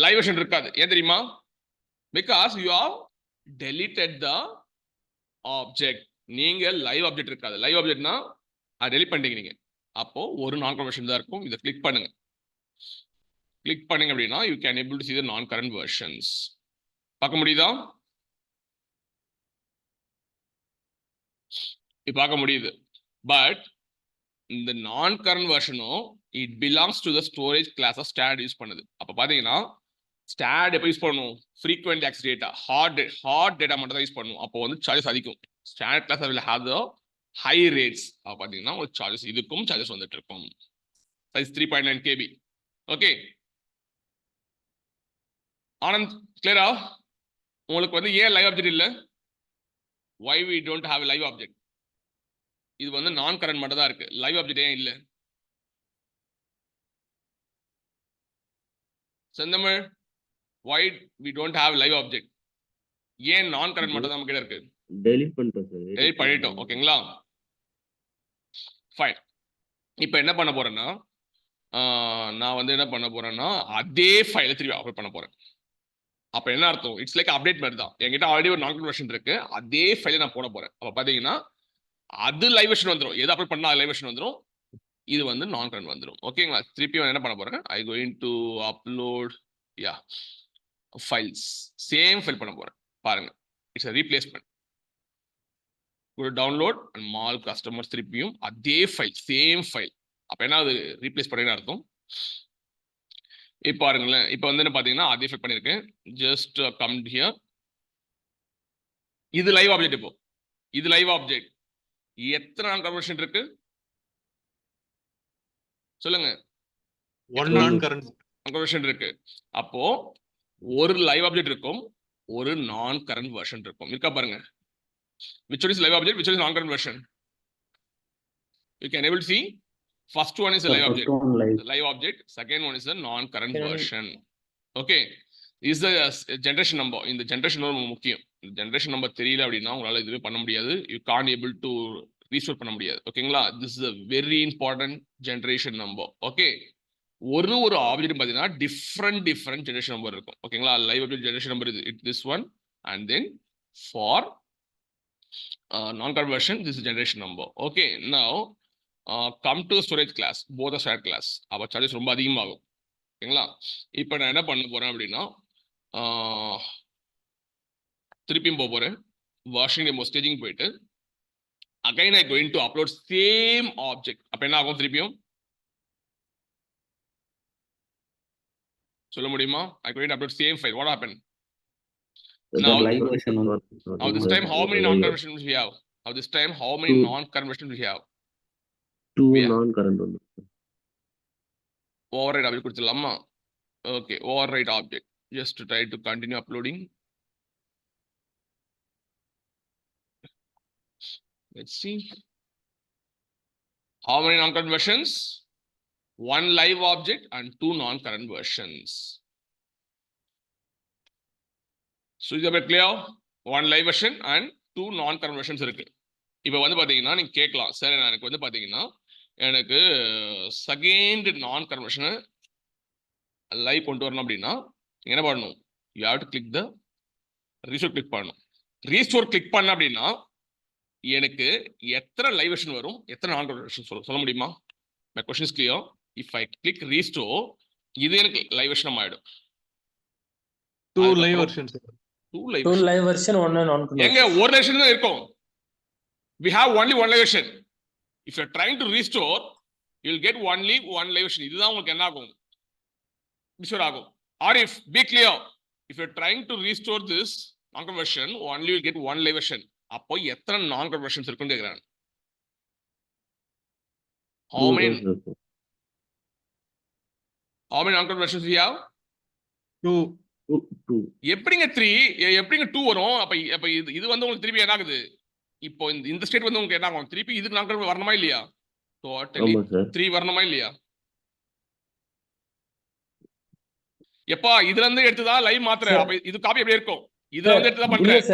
லைவ் வெர்ஷன் இருக்காது. ஏன் தெரியுமா? Because you have deleted the object. நீங்க லைவ் ஆப்ஜெக்ட் இருக்காது. லைவ் ஆப்ஜெக்ட்னா அது டெலிட் பண்ணிட்டீங்க நீங்க. அப்போ ஒரு நான் வெர்ஷன் தான் இருக்கும். இதை கிளிக் பண்ணுங்க. கிளிக் பண்ணீங்க அப்படின்னா you can able to see the non current versions. பார்க்க முடியுதா? இது பார்க்க முடியுது. பட் இந்த நான் கரண்ட் வெர்ஷனும் it belongs to the storage class of ஸ்டாட் யூஸ் பண்ணுது. அப்போ பார்த்தீங்கன்னா ஸ்டாட் எப்போ யூஸ் பண்ணணும்? Frequent access data, hot data மட்டும் தான் யூஸ் பண்ணணும். அப்போ வந்து சார்ஜஸ் அதிகம். ஸ்டாட் class will have the high rates. அப்போ பார்த்தீங்கன்னா உங்களுக்கு சார்ஜஸ் இதுக்கும் சார்ஜஸ் வந்துட்டு இருக்கும். Size 3.9 KB. ஓகே ஆனந்த், கிளியரா? உங்களுக்கு வந்து ஏன் லைவ் ஆப்ஜெக்ட் இல்லை? why we don't have a live object? இது வந்து நான் கரண்ட் மட்டும் தான் இருக்கு. லைவ் ஆப்ஜெக்ட் ஏன் இல்லை? செந்தமிழ், why we don't have live object? ஏன் நான் கரண்ட் மட்டும் தான் நம்ம கிட்ட இருக்கு? டெலிட் பண்ணிட்டோம் சார். டெலிட் பண்ணிட்டோம். ஓகேங்களா, ஃபைன். இப்போ என்ன பண்ண போறேன்னா நான் வந்து என்ன பண்ண போறேன்னா அதே ஃபைலை திருப்பி அப்லோட் பண்ண போறேன். அப்போ என்ன அர்த்தம்? இட்ஸ் லைக் அப்டேட் மாதிரி தான். என்கிட்ட ஆல்ரெடி ஒரு நான் வெர்ஷன் இருக்கு, அதே ஃபைலை நான் போட போறேன். அப்போ பார்த்தீங்கன்னா அது லைவ் வெர்ஷன் வந்துடும். எது அப்லோட் பண்ணா லைவ் வெர்ஷன் வந்துடும், இது வந்து நான் கரண்ட் வந்துடும். ஓகேங்களா, திருப்பி என்ன பண்ண போறேன்? ஐ going to upload files, same file பண்ண போறேன். பாருங்க, இட்ஸ் a replacement. ஒரு டவுன்லோட் அண்ட் மால் கஸ்டமர்ஸ், திருப்பியும் அதே ஃபைல், சேம் ஃபைல். அப்போ என்ன அது ரீப்ளேஸ் பண்ணி அர்த்தம்? இப்போ பாருங்களேன், இப்போ வந்து என்ன பார்த்தீங்கன்னா அதே ஃபைல் பண்ணியிருக்கேன். Just come here. இது லைவ் ஆப்ஜெக்ட். இப்போ இது லைவ் ஆப்ஜெக்ட். எத்தனை நான் கன்வர்ஷன் இருக்கு சொல்லுங்க? ஒன் நான் கரண்ட் கன்வர்ஷன் இருக்கு. அப்போ ஒரு லைவ் ஆப்ஜெக்ட் இருக்கும், ஒரு நான் கரண்ட் வெர்ஷன் இருக்கும். இருக்கா பாருங்க. which one is live object, which one is non current version? You can able to see first one is a live object, live object. Second one is a non current version. Okay, is the generation number. In the generation number முக்கியம். generation number தெரியல அப்படின்னா உங்களால இதுவே பண்ண முடியாது. You can't able to restore பண்ண முடியாது. ஓகேங்களா, this is a very important generation number. Okay, ஒரு ஆப்ஜெக்ட் பார்த்தீங்கன்னா டிஃப்ரெண்ட் ஜெனரேஷன் நம்பர் இருக்கும். ஓகேங்களா, லைவ் ஆப்ஜெக்ட் ஜெனரேஷன் நம்பர் இது this one, and then for non-current version this is generation number. Okay, now come to storage class, both are shared class. அப்போ charges ரொம்ப அதிகமாகும். ஓகேங்களா, இப்போ நான் என்ன பண்ண போறேன் அப்படின்னா திருப்பியும் போறேன் வாஷிங் டெமோ ஸ்டேஜிங் போயிட்டு again I going to upload same object. அப்போ என்ன ஆகும்? திருப்பியும் சொல்ல முடியுமா? I going to upload same file. What happened? Now, now this time how many non-current versions we have? Now this time how many non-current versions we have? Two non-current one. Override object கொடுத்துடலாமா? Okay, override object. Just to try to continue uploading. Let's see. How many non-current versions? One live object and two non-current versions. So is it clear? One live version and two non-current versions இருக்கு. இப்போ வந்து பாத்தீங்கன்னா நீங்க கேட்கலாம், sir எனக்கு வந்து பாத்தீங்கன்னா எனக்கு செகண்ட் நான் கரண்ட் வெர்ஷனை லைவ் கொண்டு வரணும் அப்படின்னா என்ன பண்ணணும்? You have to click the restore click பண்ணணும். ரீஸ்டோர் கிளிக் பண்ண அப்படின்னா எனக்கு எத்தனை லைவ் வெர்ஷன் வரும், எத்தனை நான் கரண்ட் வெர்ஷன் சொல்ல முடியுமா? My question is clear. If I click restore, இது எனக்கு லைவ் வெர்ஷன் ஆயிடும். Two live versions. Two live version, one non current. எங்க ஒரு வெர்ஷன் தான் இருக்கும். We have only one live version. If you are trying to restore, you will get only one live version. இதுதான் உங்களுக்கு என்ன ஆகும்? restore ஆகும். Or if be clear, if you are trying to restore this non-current version, only you will get one live version. அப்போ எத்தனை non-current versions இருக்குன்னு கேக்குறாங்க. How many non-current versions we have? Two. எப்படிங்க 3 எப்படிங்க 2 வரும்? அப்ப இது வந்து உங்களுக்கு திருப்பி என்ன ஆகுது? இப்போ இந்த ஸ்டேட் வந்து உங்களுக்கு என்ன ஆகும்? திருப்பி இதுக்கு நான் வரணுமா இல்லையா? டோட்டலி 3 வரணுமா இல்லையா? எப்பா இதுல இருந்து எடுத்துதா லைவ் மாத்திர. அப்ப இது காப்பி எப்படி இருக்கும்? இதுல வந்து எடுத்துதா பண்றேன்.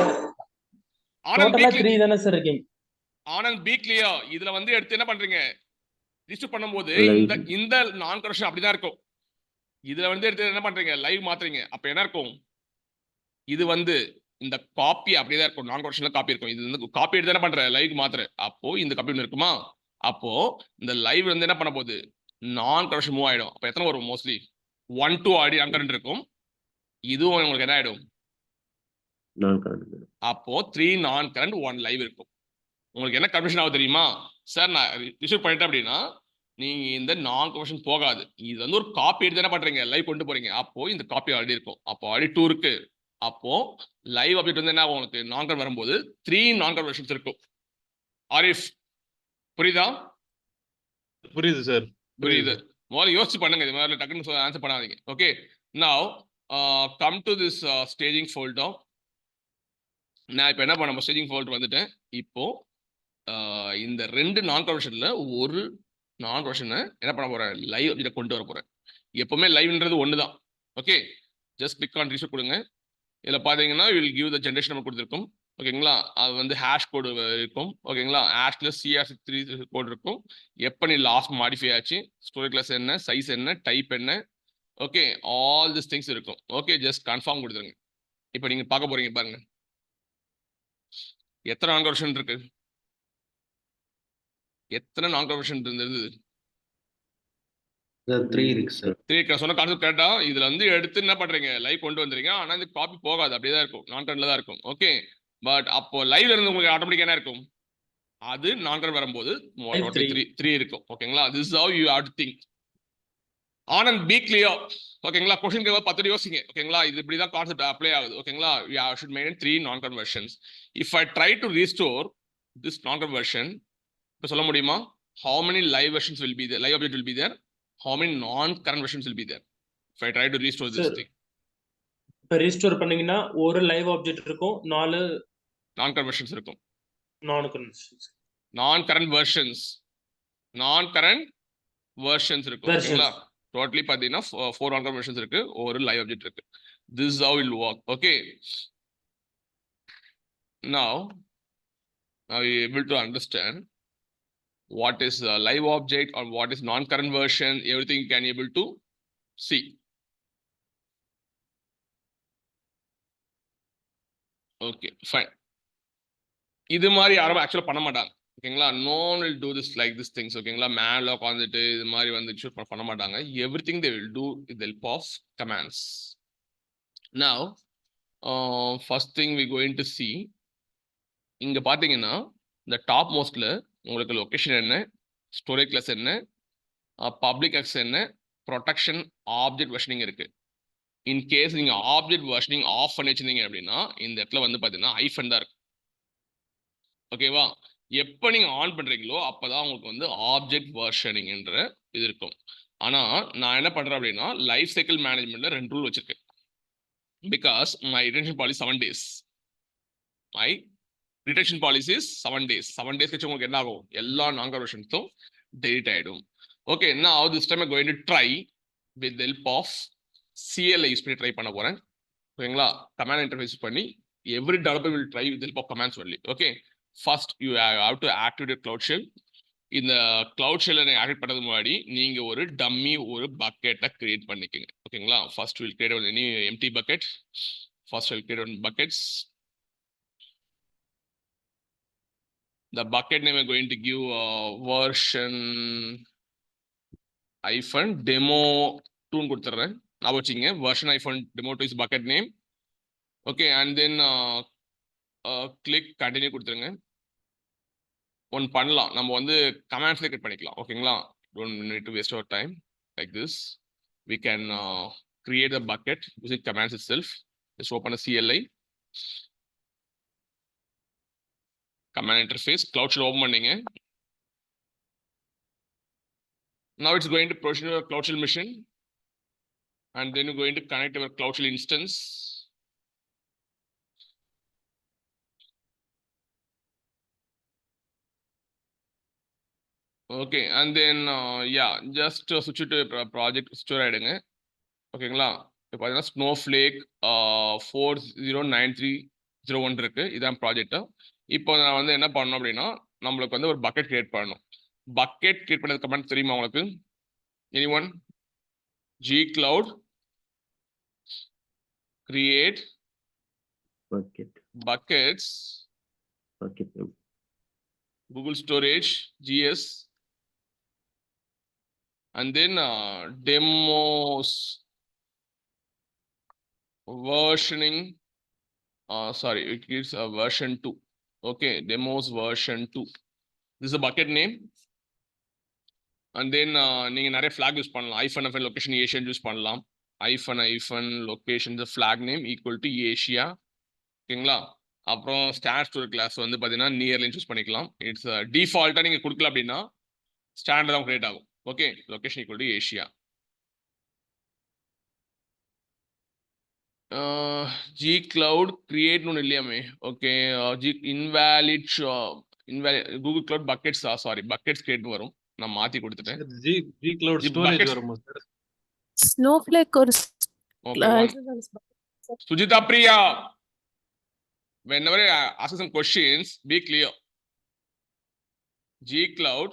டோட்டலா 3 தானே சார் இருக்கீங்க. Anand B clear. இதுல வந்து எடுத்து என்ன பண்றீங்க? ரிஜிஸ்டர் பண்ணும்போது இந்த நான் கரெக்ஷன் அப்படிதான் இருக்கும். இதுல வந்து எடுத்து என்ன பண்றீங்க? லைவ் மாத்துறீங்க. அப்ப என்ன இருக்கும்? இது வந்து இந்த காப்பி அப்படியே தான் இருக்கும். நான் கரெக்ஷன்ல காப்பி இருக்கும். இது வந்து காப்பி எடுத்து என்ன பண்ற? லைவ் மாத்துற. அப்போ இந்த காப்பி ஒன்று இருக்குமா? அப்போ இந்த லைவ் வந்து என்ன பண்ண போகுது? நான் கரெக்ஷன் மூவ் ஆயிடும். அப்ப எத்தனை வரும்? மோஸ்ட்லி 1 2 ஆடி அங்கரண்ட் இருக்கும். இதுவும் உங்களுக்கு என்ன ஆயிடும்? நான் கரண்ட் மேடம். அப்போ 3 நான் கரண்ட் 1 லைவ் இருக்கும். உங்களுக்கு என்ன கன்ஃபியூஷன் ஆகும் தெரியுமா? சார் நான் ரிசீவ் பண்ணிட்டேன் அப்படின்னா நீங்க இந்த நான் கன்வர்ஷன் போகாது. இது வந்து ஒரு காப்பி எடுத்து என்ன பண்றீங்க, லைவ் கொண்டு போறீங்க. அப்போ இந்த காப்பி ஆல்ரெடி இருக்கும். அப்போ ஆல்ரெடி 2 இருக்கு. அப்போ லைவ் அப்டேட் வந்து என்ன ஆகும், உங்களுக்கு நான் கன்வர்ட் வரும்போது 3 நான் கன்வர்ஷன்ஸ் இருக்கும். ஆரிஃப் புரியுதா? புரியுது சார். புரியுது. முதல்ல யோசிச்சு பண்ணுங்க, இது மாதிரி டக்குன்னு ஆன்சர் பண்ணாதீங்க. Okay, now come to this staging folder. நான் இப்போ என்ன பண்ண ஸ்டேஜிங் ஃபோல்டர் வந்துட்டேன். இப்போ இந்த 2 நான் கன்வர்ஷன்ல ஒரு நான் கன்வர்ஷனை என்ன பண்ண போறேன், லைவ் அப்டேட் கொண்டு வர போறேன். எப்பவுமே லைவ்ன்றது ஒன்று தான். Okay, just click on reset கொடுங்க. இதில் பார்த்தீங்கன்னா will give the generation number கொடுத்துருக்கும். ஓகேங்களா, அது வந்து ஹேஷ் கோடு இருக்கும். ஓகேங்களா, ஹேஷ்ல CR3 கோடு இருக்கும். எப்போ நீ லாஸ்ட் மாடிஃபை ஆச்சு, ஸ்டோரி கிளாஸ் என்ன, சைஸ் என்ன, டைப் என்ன, ஓகே, ஆல் திஸ் திங்ஸ் இருக்கும். ஓகே, ஜஸ்ட் கன்ஃபார்ம் கொடுத்துருங்க. இப்போ நீங்க பார்க்க போறீங்க பாருங்க, எத்தனை நான் கன்வர்ஷன் இருக்கு, எத்தனை நான் கன்வர்ஷன் இருந்தது. சார் 3 இருக்கு சார். 3 சொன்ன கான்செப்ட் கரெக்டா? இதுல வந்து எடுத்து என்ன பண்றீங்க, லைவ் கொண்டு வந்துறீங்க. ஆனா இந்த காப்பி போகாது, அப்படியே தான் இருக்கும், நான் கரண்ட்ல தான் இருக்கும். ஓகே, பட் அப்போ லைவ்ல இருந்து உங்களுக்கு ஆட்டோமேட்டிக்கா என்ன இருக்கும், அது நான் கரண்ட் வரும்போது 3 இருக்கும். ஓகேங்களா, this how you have to think. Anand B clear. ஓகேங்களா, क्वेश्चन கேட்க 10 யோசிங்க. ஓகேங்களா, இது இப்படி தான் கான்செப்ட் அப்ளை ஆகுது. ஓகேங்களா, யூ ஷுட் மெயின்டைன் 3 நான் conversions. If I try to restore this நான் கன்வர்ஷன், இப்போ சொல்ல முடியுமா, how many live versions will be there, live object will be there, how many non current versions will be there if I try to restore this thing. இப்போ restore பண்ணீங்கன்னா ஒரு live object இருக்கும், 4 non current versions இருக்கும். நான் conversions, non current versions இருக்கும். ஓகேங்களா, totally பார்த்தீங்கன்னா 4 non current versions இருக்கு, ஒரு லைவ் ஆப்ஜெக்ட் இருக்கு. This is how it will work. Okay, now you are able to understand what is a live object or what is non current version, everything you can able to see. Okay, fine. இது மாதிரி யாரும் ஆக்சுவலாக பண்ண மாட்டாங்க. ஓகேங்களா, no one will do this like this things. ஓகேங்களா, மேல உட்காந்துட்டு இது மாதிரி வந்து பண்ண மாட்டாங்க. Everything they will do with help of commands. Now first thing we going to see, இங்க பாத்தீங்கன்னா இந்த டாப் மோஸ்ட்ல உங்களுக்கு லொகேஷன் என்ன, ஸ்டோரேஜ் கிளாஸ் என்ன, பப்ளிக் ஆக்சஸ் என்ன, ப்ரொடெக்ஷன், ஆப்ஜெக்ட் வெர்ஷனிங் இருக்கு. இன் கேஸ் நீங்க ஆப்ஜெக்ட் வெர்ஷனிங் ஆஃப் பண்ணி வச்சிருந்தீங்க அப்படின்னா இந்த இடத்துல வந்து பாத்தீங்கன்னா ஐஃபன் தான் இருக்கு. ஓகேவா, எப்போ நீங்க ஆன் பண்றீங்களோ அப்பதான் உங்களுக்கு வந்து ஆப்ஜெக்ட் வெர்ஷனிங் என்ற இது இருக்கும். ஆனா நான் என்ன பண்றேன் அப்படின்னா லைஃப் சைக்கிள் மேனேஜ்மெண்ட்ல 2 ரூல் வச்சிருக்கேன். Because my retention policy 7 days. My retention policy is 7 days. 7 days கழிச்சு உங்களுக்கு என்ன ஆகும், எல்லா நான் கன்வர்ஷன்ஸும் டெலிட் ஆயிடும். Okay, now this time I'm going to try with the help of CLI use பண்ணி ட்ரை பண்ண போறேன். ஓகேங்களா, கமாண்ட் இன்டர்ஃபேஸ் பண்ணி every developer will try with the help of commands only. Okay, first you have to activate cloud shell. இந்த cloud shell நீங்க activate பண்றதுக்கு முன்னாடி நீங்க ஒரு டம்மி ஒரு பக்கெட்டை கிரியேட் பண்ணிக்கங்க. ஓகேங்களா, ஃபர்ஸ்ட் வில் கிரியேட் ஒரு new empty bucket. First will create one buckets. The bucket name we're going to give version -demo 2 கொடுத்துறேன். நான் வச்சிங்க version -demo 2 is bucket name. Okay, and then click continue கொடுத்துருங்க. One பண்ணலாம், நம்ம வந்து கமாண்ட்ஸ்ல create பண்ணிக்கலாம். ஓகேங்களா, don't need to waste our time like this. We can create a bucket using commands itself. Just open a CLI command interface, cloud shell open பண்ணீங்க. Now it's going to provision your cloud shell machine and then you're going to connect your cloud shell instance. Okay, and then yeah, just switch it to project store ஆயிடுங்க. ஓகேங்களா, இப்போ பார்த்தீங்கன்னா snowflake 409301 இருக்கு, இதான் project. இப்போ நான் வந்து என்ன பண்ணணும் அப்படின்னா நம்மளுக்கு வந்து ஒரு பக்கெட் கிரியேட் பண்ணணும். பக்கெட் கிரியேட் பண்ணது கமெண்ட் தெரியுமா உங்களுக்கு? anyone? gcloud create buckets Google Storage GS and then demos versioning sorry, it's a version 2. Okay, demos version 2. This is a bucket name. And then நீங்க நிறைய flag யூஸ் பண்ணலாம். -, location Asian use பண்ணலாம். - location the flag name equal to Asia. ஓகேங்களா? அப்புறம் stand store class வந்து பார்த்தீங்கன்னா நியர்லின்னு choose பண்ணிக்கலாம். It's டிஃபால்ட்டாக நீங்கள் கொடுக்கல அப்படின்னா ஸ்டாண்டர்ட் தான் கிரியேட் ஆகும். Okay, location equal to Asia. G cloud கிரியேட்னு ஒன்று இல்லையாமே. Okay, G invalid Google cloud buckets sorry buckets கிரியேட்னு வரும். நான் மாற்றி கொடுத்துட்டேன். ஜி கிளவுட் ஸ்டோரேஜ் வருமா sir? Snowflake or Sujita Priya, whenever I ask some questions, be clear. G Cloud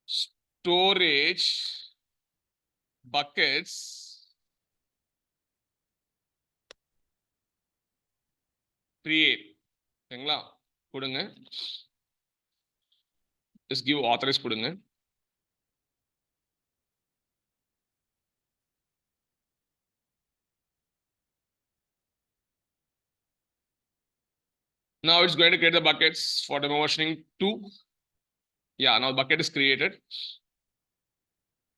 storage buckets create. சரிங்களா? கொடுங்க. Just give authorize கொடுங்க. Now it's going to create the buckets for demo versioning 2. Yeah, now bucket is created.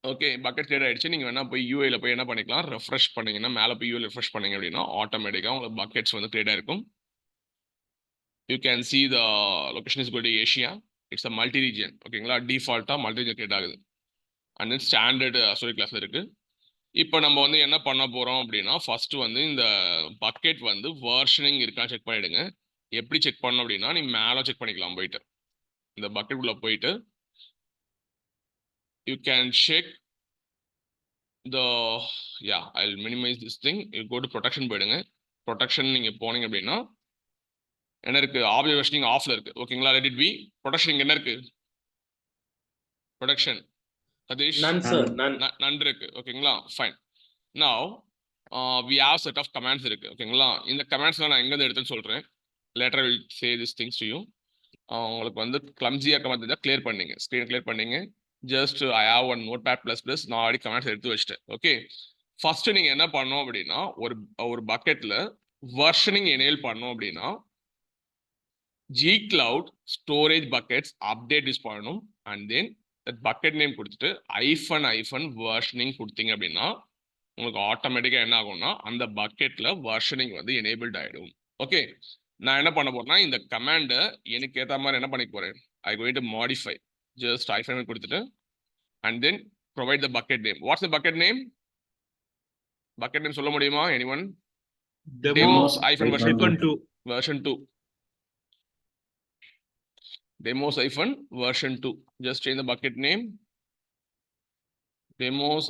Okay, bucket create ஆயிடுச்சு. நீங்க வேணா போய் UI ல போய் என்ன பண்ணிக்கலாம், refresh பண்ணீங்கன்னா மேல போய் UI ல refresh பண்ணீங்க அப்படின்னா ஆட்டோமேட்டிக்கா உங்களுக்கு buckets வந்து create ஆயிருக்கும். You can see the location is going to Asia. It's a multi-region. ஓகேங்களா? டிஃபால்ட்டா multi-region create ஆகுது. And then standard story classல இருக்கு. இப்போ நம்ம வந்து என்ன பண்ண போறோம் அப்படின்னா ஃபர்ஸ்ட் வந்து இந்த bucket வந்து versioning இருக்கா செக் பண்ணிடுங்க. எப்படி செக் பண்ணணும் அப்படின்னா நீ மேலே செக் பண்ணிக்கலாம் போயிட்டு இந்த பக்கெட் உள்ள போயிட்டு you can check the I will minimize this thing. You go to protection போயிடுங்க. ப்ரொடெக்ஷன் நீங்க போனீங்க அப்படின்னா என்ன இருக்கு, ஆப்ஜெக்ட் வெர்ஷனிங் ஆஃப்ல இருக்கு. ஓகேங்களா? Let it be. ப்ரொடெக்ஷன் இங்க என்ன இருக்கு? ப்ரொடெக்ஷன் சதீஷ் நன் இருக்கு. ஓகேங்களா? Fine. Now we have set of commands இருக்கு. ஓகேங்களா? இந்த கமாண்ட்ஸ்லாம் நான் எங்க எடுத்துன்னு சொல்றேன். Later I will say these things to you. உங்களுக்கு வந்து கிளம்ஸியா கமெண்ட் இருந்தா கிளியர் பண்ணீங்க, ஸ்கிரீன் கிளியர் பண்ணீங்க. Just I have one notepad plus நான் ஆல்ரெடி கமெண்ட்ஸ் எடுத்து வச்சிட்டேன். ஓகே, ஃபர்ஸ்ட் நீங்க என்ன பண்ணணும் அப்படின்னா ஒரு பக்கெட்ல வெர்ஷனிங் எனேபிள் பண்ணணும் அப்படின்னா G cloud storage buckets update use பண்ணணும். And then that bucket name கொடுத்துட்டு -, வெர்ஷனிங் கொடுத்தீங்க அப்படின்னா உங்களுக்கு ஆட்டோமேட்டிக்கா என்ன ஆகும்னா அந்த பக்கெட்ல வெர்ஷனிங் வந்து எனேபிள்ட் ஆயிடும். ஓகே, நான் என்ன பண்ண போறேன்னா இந்த கமாண்டை எனக்கு ஏற்ற மாதிரி என்ன பண்ணிக்க போறேன், ஐ கோயிங் டு மாடிஃபை. ஜஸ்ட் -, கொடுத்துட்டு and then provide the bucket name. What's the bucket name? Bucket name சொல்ல முடியுமா anyone? Demos version 2. Demos version 2. Just change the bucket name. Demos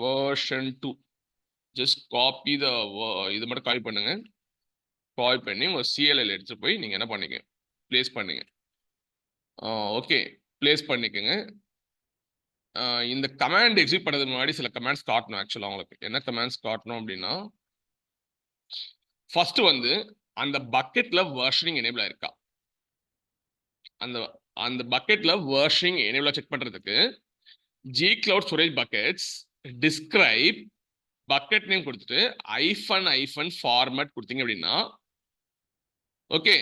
version 2. Just copy the இது மட்டும் copy பண்ணுங்க. Copy பண்ணி உங்க CLL எடுத்து போய் நீங்க என்ன பண்ணீங்க, பிளேஸ் பண்ணீங்க. ஓகே, பிளேஸ் பண்ணிக்கோங்க. இந்த கமாண்ட் எக்ஸிக்யூட் பண்ணதுக்கு முன்னாடி சில கமாண்ட்ஸ் காட்டணும். ஆக்சுவலா உங்களுக்கு என்ன கமாண்ட்ஸ் காட்டணும் அப்படின்னா ஃபர்ஸ்ட் வந்து அந்த பக்கெட்ல வெர்ஷனிங் எனேபிள் ஆயிருக்கா, அந்த பக்கெட்ல வெர்ஷனிங் எனேபிள் செக் பண்றதுக்கு G cloud storage buckets describe bucket name கொடுத்துட்டு -, ஃபார்மேட் கொடுத்தீங்க அப்படின்னா ஓகே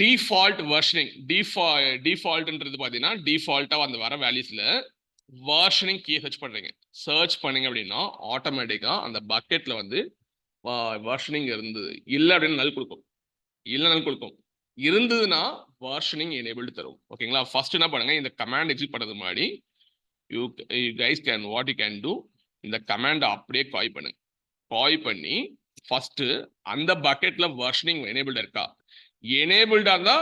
டிஃபால்ட் வெர்ஷனிங் டிஃபால்ட்ன்றது பார்த்தீங்கன்னா டிஃபால்ட்டாக அந்த வர வேல்யூஸ்ல வெர்ஷனிங் கீ சர்ச் பண்ணீங்க அப்படின்னா ஆட்டோமேட்டிக்காக அந்த பக்கெட்ல வந்து வெர்ஷனிங் இருந்தது இல்லை அப்படின்னு நல் கொடுக்கும், இல்லை நல் கொடுக்கும். இருந்ததுன்னா வெர்ஷனிங் எனேபிள்டு தரும். ஓகேங்களா? ஃபர்ஸ்ட் என்ன பண்ணுங்க, இந்த கமாண்ட் எக்ஸிக்யூட் பண்ணுறது முன்னாடி you guys can what you can do, இந்த கமாண்டை அப்படியே காப்பி பண்ணுங்க. காப்பி பண்ணி ஃபர்ஸ்ட் அந்த பக்கெட்ல வெர்ஷனிங் எனேபிள்டு இருக்கா, எனேபிள்டா இருந்தா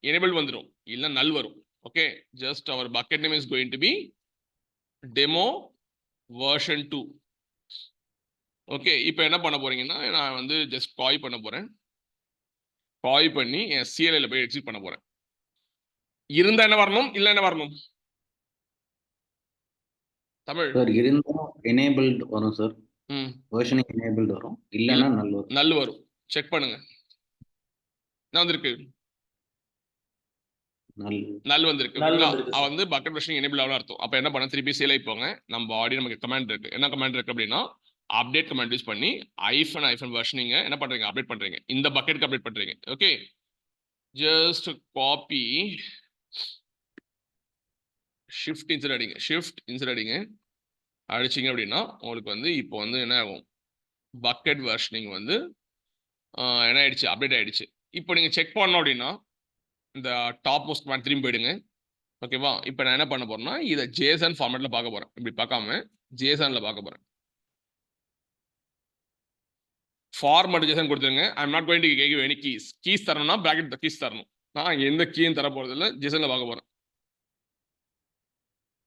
எனேபிள் வந்துடும், இல்ல நல் வரும். Okay, just our bucket name is going to be demo version 2. Okay, இப்போ என்ன பண்ண போறீங்கன்னா நான் வந்து ஜஸ்ட் காப்பி பண்ண போறேன். காப்பி பண்ணி என் CLL போய் எக்ஸிக்யூட் பண்ண போறேன். இருந்தா என்ன வரணும், இல்ல என்ன வரணும்? தமிழ் சார் இருந்தா எனேபிள்ட் வரும் சார். வெர்ஷனிங் எனேபிள்ட் வரும், இல்லனா நல் வரும். நல் வரும். செக் பண்ணுங்க. என்ன வந்திருக்கு? நல் வந்திருக்கு. வந்து பக்கெட் வெர்ஷனிங் எனேபிள் ஆகலாம் அர்த்தம். அப்ப என்ன பண்ண, திருப்பி CLI போங்க. நம்ம ஆல்ரெடி நமக்கு கமாண்ட் இருக்கு. என்ன கமாண்ட் இருக்கு அப்படின்னா அப்டேட் கமாண்ட் யூஸ் பண்ணி ஐஃபன் வெர்ஷனிங்க என்ன பண்றீங்க அப்டேட் பண்றீங்க இந்த பக்கெட்டுக்கு அப்டேட் பண்றீங்க okay just copy shift insert அடிங்க அடிச்சிங்க அப்படின்னா உங்களுக்கு வந்து இப்போ வந்து என்ன ஆகும் பக்கெட் வெர்ஷனிங் வந்து என்ன ஆயிடுச்சு அப்டேட் ஆயிடுச்சு இப்போ நீங்கள் செக் பண்ணோம் அப்படின்னா இந்த டாப் மோஸ்ட் கமாண்ட் திரும்பி போயிடுங்க ஓகேவா இப்போ நான் என்ன பண்ண போறேன்னா இதை ஜேசன் ஃபார்மேட்டில் பார்க்க போகிறேன் இப்படி பார்க்காம ஜேசனில் பார்க்க போகிறேன் ஃபார்மேட் ஜேசன் கொடுத்துருங்க I am not going to give any keys தரணும்னா பிராக்கெட் கீஸ் தரணும் நான் எந்த கீயும் தர போகிறது இல்லை ஜேசனில் பார்க்க போகிறேன்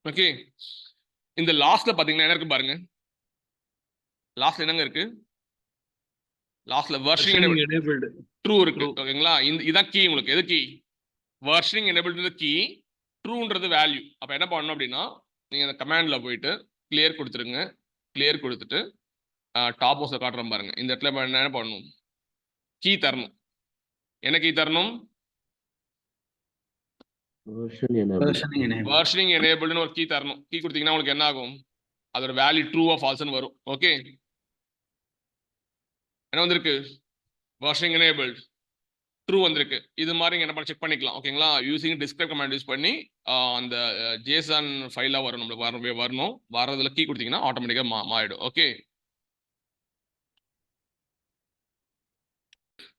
ஓகே இந்த லாஸ்ட்ல பார்த்தீங்கன்னா என்ன இருக்கு பாருங்க லாஸ்ட்ல என்னங்க இருக்கு லாஸ்ட்ல வெர்ஷனிங் enabled. ட்ரூ இருக்கு ஓகேங்களா இதான் கீ உங்களுக்கு எது கீ வெர்ஷனிங் எனேபிள்டு கீ ட்ரூன்றது வேல்யூ அப்போ என்ன பண்ணணும் அப்படின்னா நீங்கள் அந்த கமாண்டில் போயிட்டு கிளியர் கொடுத்துருங்க கிளியர் கொடுத்துட்டு டாப் மோஸ்ட்ல காட்டுறோம் பாருங்க இந்த இடத்துல என்ன பண்ணணும் கீ தரணும் என்ன கீ தரணும் வெர்ஷனிங் எனேபிள்னு ஒரு கீ தரணும் கீ கொடுத்தீங்கன்னா உங்களுக்கு என்ன ஆகும் அதோட வேல்யூ ட்ரூவா ஃபால்ஸ்னு வரும் ஓகே என்ன வந்திருக்கு வெர்ஷனிங் எனேபிள்ட் ட்ரூ வந்திருக்கு இது மாதிரி என்ன பண்ண செக் பண்ணிக்கலாம் ஓகேங்களா யூசிங் டிஸ்கிரைப் கமாண்ட் யூஸ் பண்ணி அந்த ஜேசன் ஃபைலாக வரும் நம்மளுக்கு வரணும் வரதுல கீ கொடுத்தீங்கன்னா ஆட்டோமேட்டிக்காக மாறிடும் okay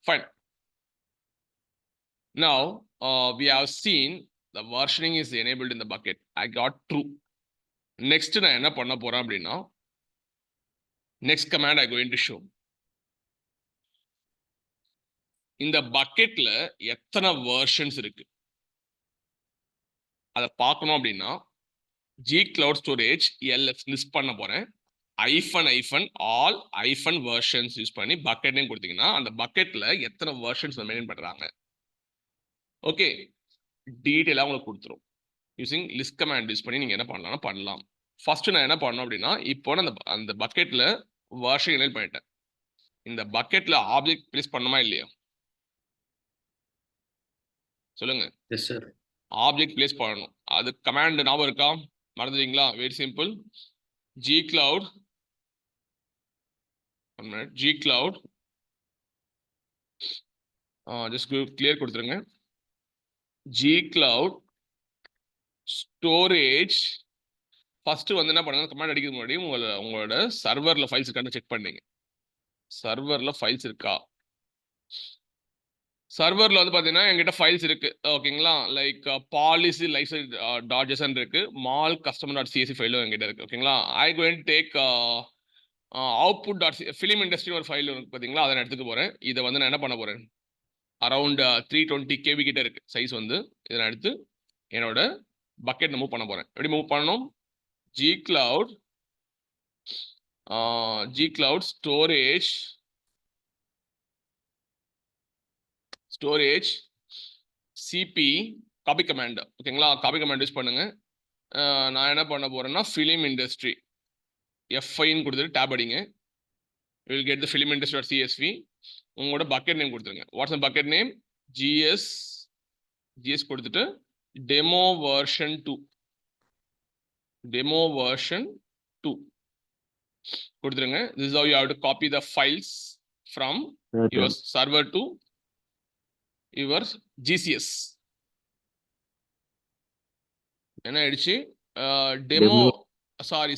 fine now we have seen the versioning is enabled in the bucket I got true next நான் என்ன பண்ண போறேன் அப்படின்னா next command I going to show இந்த பக்கெட்ல எத்தனை வெர்ஷன்ஸ் இருக்கு அதை பார்க்கணும் அப்படின்னா G cloud storage LS list பண்ண போறேன் hyphen all hyphen versions use பண்ணி பக்கெட் நேம் கொடுத்தீங்கன்னா அந்த பக்கெட்ல எத்தனை வெர்ஷன்ஸ் மெயின்டைன் பண்றாங்க ஓகே டீட்டெயிலாக உங்களுக்கு கொடுத்துரும் யூசிங் லிஸ்ட் கமாண்ட் யூஸ் பண்ணி நீங்கள் என்ன பண்ணலாம்னா பண்ணலாம் ஃபர்ஸ்ட் நான் என்ன பண்ணணும் அப்படின்னா இப்போ அந்த பக்கெட்ல வெர்ஷன் எனேபிள் பண்ணிட்டேன் இந்த பக்கெட்ல ஆப்ஜெக்ட் பிளேஸ் பண்ணுமா இல்லையா சொல்லுங்க எஸ் சார் ஆப்ஜெக்ட் பிளேஸ் பண்ணணும் அது கமாண்ட் ஞாபகம் இருக்கா மறந்துட்டீங்களா very simple G cloud just clear கொடுத்துருங்க ஜி கிளவுட் ஸ்டோரேஜ் ஃபர்ஸ்ட் வந்து என்ன பண்ணுங்க கமாண்ட் அடிக்கிறது முன்னாடி உங்களோட சர்வர்ல ஃபைல்ஸ் இருக்கான்னு செக் பண்ணீங்க சர்வர்ல ஃபைல்ஸ் இருக்கா சர்வரில் வந்து பார்த்தீங்கன்னா எங்கிட்ட ஃபைல்ஸ் இருக்கு ஓகேங்களா like policy license dot JSON இருக்கு மால் கஸ்டமர் டாட் சிஎஸ்சி ஃபைலும் எங்கிட்ட இருக்கு ஓகேங்களா I going take output dot film industry ஒரு ஃபைல் இருக்கு பார்த்தீங்களா அதை நான் எடுத்துக்க போகிறேன் இதை வந்து நான் என்ன பண்ண போகிறேன் அரௌண்ட் 320 KB கிட்ட இருக்கு சைஸ் வந்து இதை நான் எடுத்து என்னோட பக்கெட் மூவ் பண்ண போகிறேன் எப்படி மூவ் பண்ணணும் G cloud storage CP copy command ஓகேங்களா காப்பி கமாண்ட் யூஸ் பண்ணுங்க நான் என்ன பண்ண போறேன்னா ஃபிலிம் இண்டஸ்ட்ரி எஃப்ஐன்னு கொடுத்துட்டு டேப் அடிங்க will get the film industry dot CSV உங்களோட பக்கெட் நேம் கொடுத்துருங்க வாட்ஸ் பக்கெட் நேம் ஜிஎஸ் கொடுத்துட்டு டெமோ வெர்ஷன் 2 கொடுத்துருங்க this is how you have to copy the files from your server to your GCS என்ன ஆயிடுச்சு demo sorry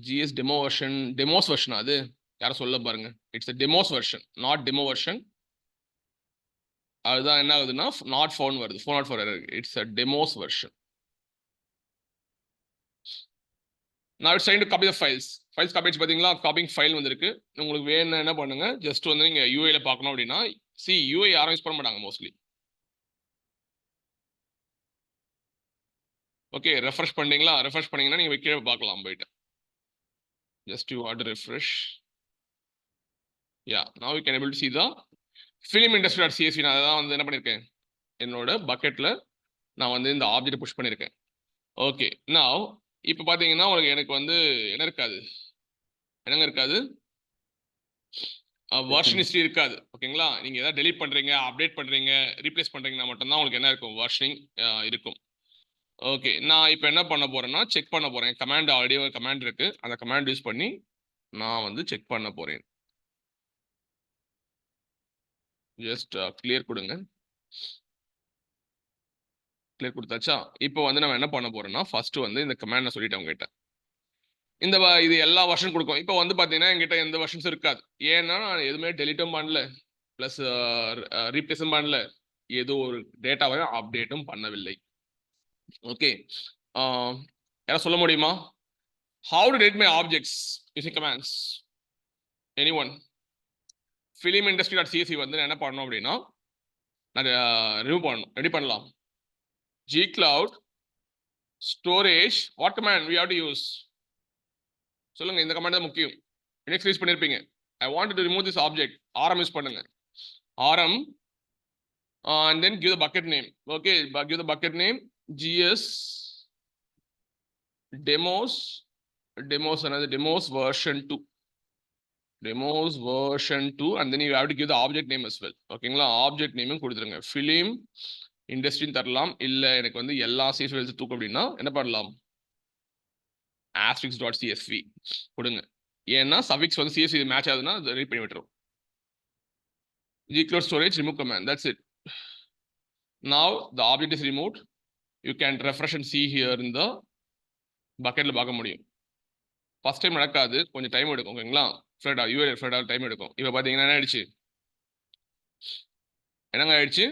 GS demo version demos version அது யாரும் சொல்ல பாருங்க it's a demos version not demo version அதுதான் என்ன ஆகுதுன்னா நாட் ஃபவுண்ட் வருது 404 error it's a demos version now it's trying to copy the files copy பாத்தீங்களா காப்பிங் ஃபைல் வந்திருக்கு உங்களுக்கு வேணும் என்ன பண்ணுங்க ஜஸ்ட் வந்து நீங்க UI ல பார்க்கணும் அப்படின்னா UI யாரும் யூஸ் பண்ண மாட்டாங்க மோஸ்ட்லி ஓகே ரெஃப்ரெஷ் பண்ணீங்கன்னா நீங்க கீழே பார்க்கலாம் போயிட்டு just you want to refresh yeah now you can able to see the film industry.csv நான் அதான் வந்து என்ன பண்ணிருக்கேன் என்னோட பக்கெட்ல நான் வந்து இந்த ஆப்ஜெக்ட் புஷ் பண்ணிருக்கேன் ஓகே now இப்போ பாத்தீங்கன்னா உங்களுக்கு எனக்கு வந்து என்னங்க இருக்காது வெர்ஷன் ஹிஸ்டரி இருக்காது ஓகேங்களா நீங்க ஏதாவது டெலீட் பண்றீங்க அப்டேட் பண்றீங்க ரீப்ளேஸ் பண்றீங்கன்னா மட்டும்தான் உங்களுக்கு என்ன இருக்கும் வெர்ஷனிங் இருக்கும் ஓகே நான் இப்போ என்ன பண்ண போறேன்னா செக் பண்ண போறேன் கமாண்ட் ஆல்ரெடி ஒரு கமாண்ட் இருக்கு அந்த கமாண்ட் யூஸ் பண்ணி நான் வந்து செக் பண்ண போறேன். ஜஸ்ட் கிளியர் கொடுங்க. கிளியர் கொடுத்தாச்சா? இப்போ வந்து நம்ம என்ன பண்ண போறோம்னா ஃபர்ஸ்ட் வந்து இந்த கமாண்ட் நான் சொல்லிட்டேன் உங்ககிட்ட. இது எல்லா வெர்ஷன் கொடுக்கும். இப்போ வந்து பாத்தீங்கன்னா என்கிட்ட எந்த வெர்ஷன்ஸும் இருக்காது. ஏன்னா நான் எதுவுமே டெலிட்டும் பண்ணல, பிளஸ் ரீப்ளேஸும் பண்ணல, ஏதோ ஒரு டேட்டாவையும் அப்டேட்டும் பண்ணவில்லை. ஓகே, யாராவது சொல்ல முடியுமா? How to delete my objects using commands? Anyone? Film industry.csv வந்து நான் என்ன பண்ணணும் அப்படின்னா நான் ரிமூவ் பண்ணணும். ரெடி பண்ணலாம். gcloud storage what command we have to use? சொல்லுங்க, இந்த கமாண்ட் தான் முக்கியம். லினக்ஸ் யூஸ் பண்ணிருப்பீங்க. I wanted to remove this object. rm use பண்ணுங்க. rm and then give the bucket name. Okay, give the bucket name gs demos another demos version 2. Demos version 2 and then you have to give the object name as well. ஓகேங்களா? Object நேமும் கொடுத்துருங்க. Film இண்டஸ்ட்ரின்னு தரலாம். இல்லை எனக்கு வந்து எல்லா CSV எழுத்து தூக்கு அப்படின்னா என்ன பண்ணலாம்? asterisk.csv கொடுங்க. ஏன்னா சஃபிக்ஸ் வந்து CSV மேட்ச் ஆகுதுன்னா அதை ரீட் பண்ணி விட்டுரும். gcloud storage remove command, that's it. Now the object is removed. You can refresh and see here in the bucketல பார்க்க முடியும். ஃபர்ஸ்ட் டைம் நடக்காது, கொஞ்சம் டைம் எடுக்கும். ஓகேங்களா? ஃப்ளட் டைம் எடுக்கும். இப்போ பார்த்தீங்கன்னா என்ன ஆயிடுச்சு? என்னங்க ஆயிடுச்சு?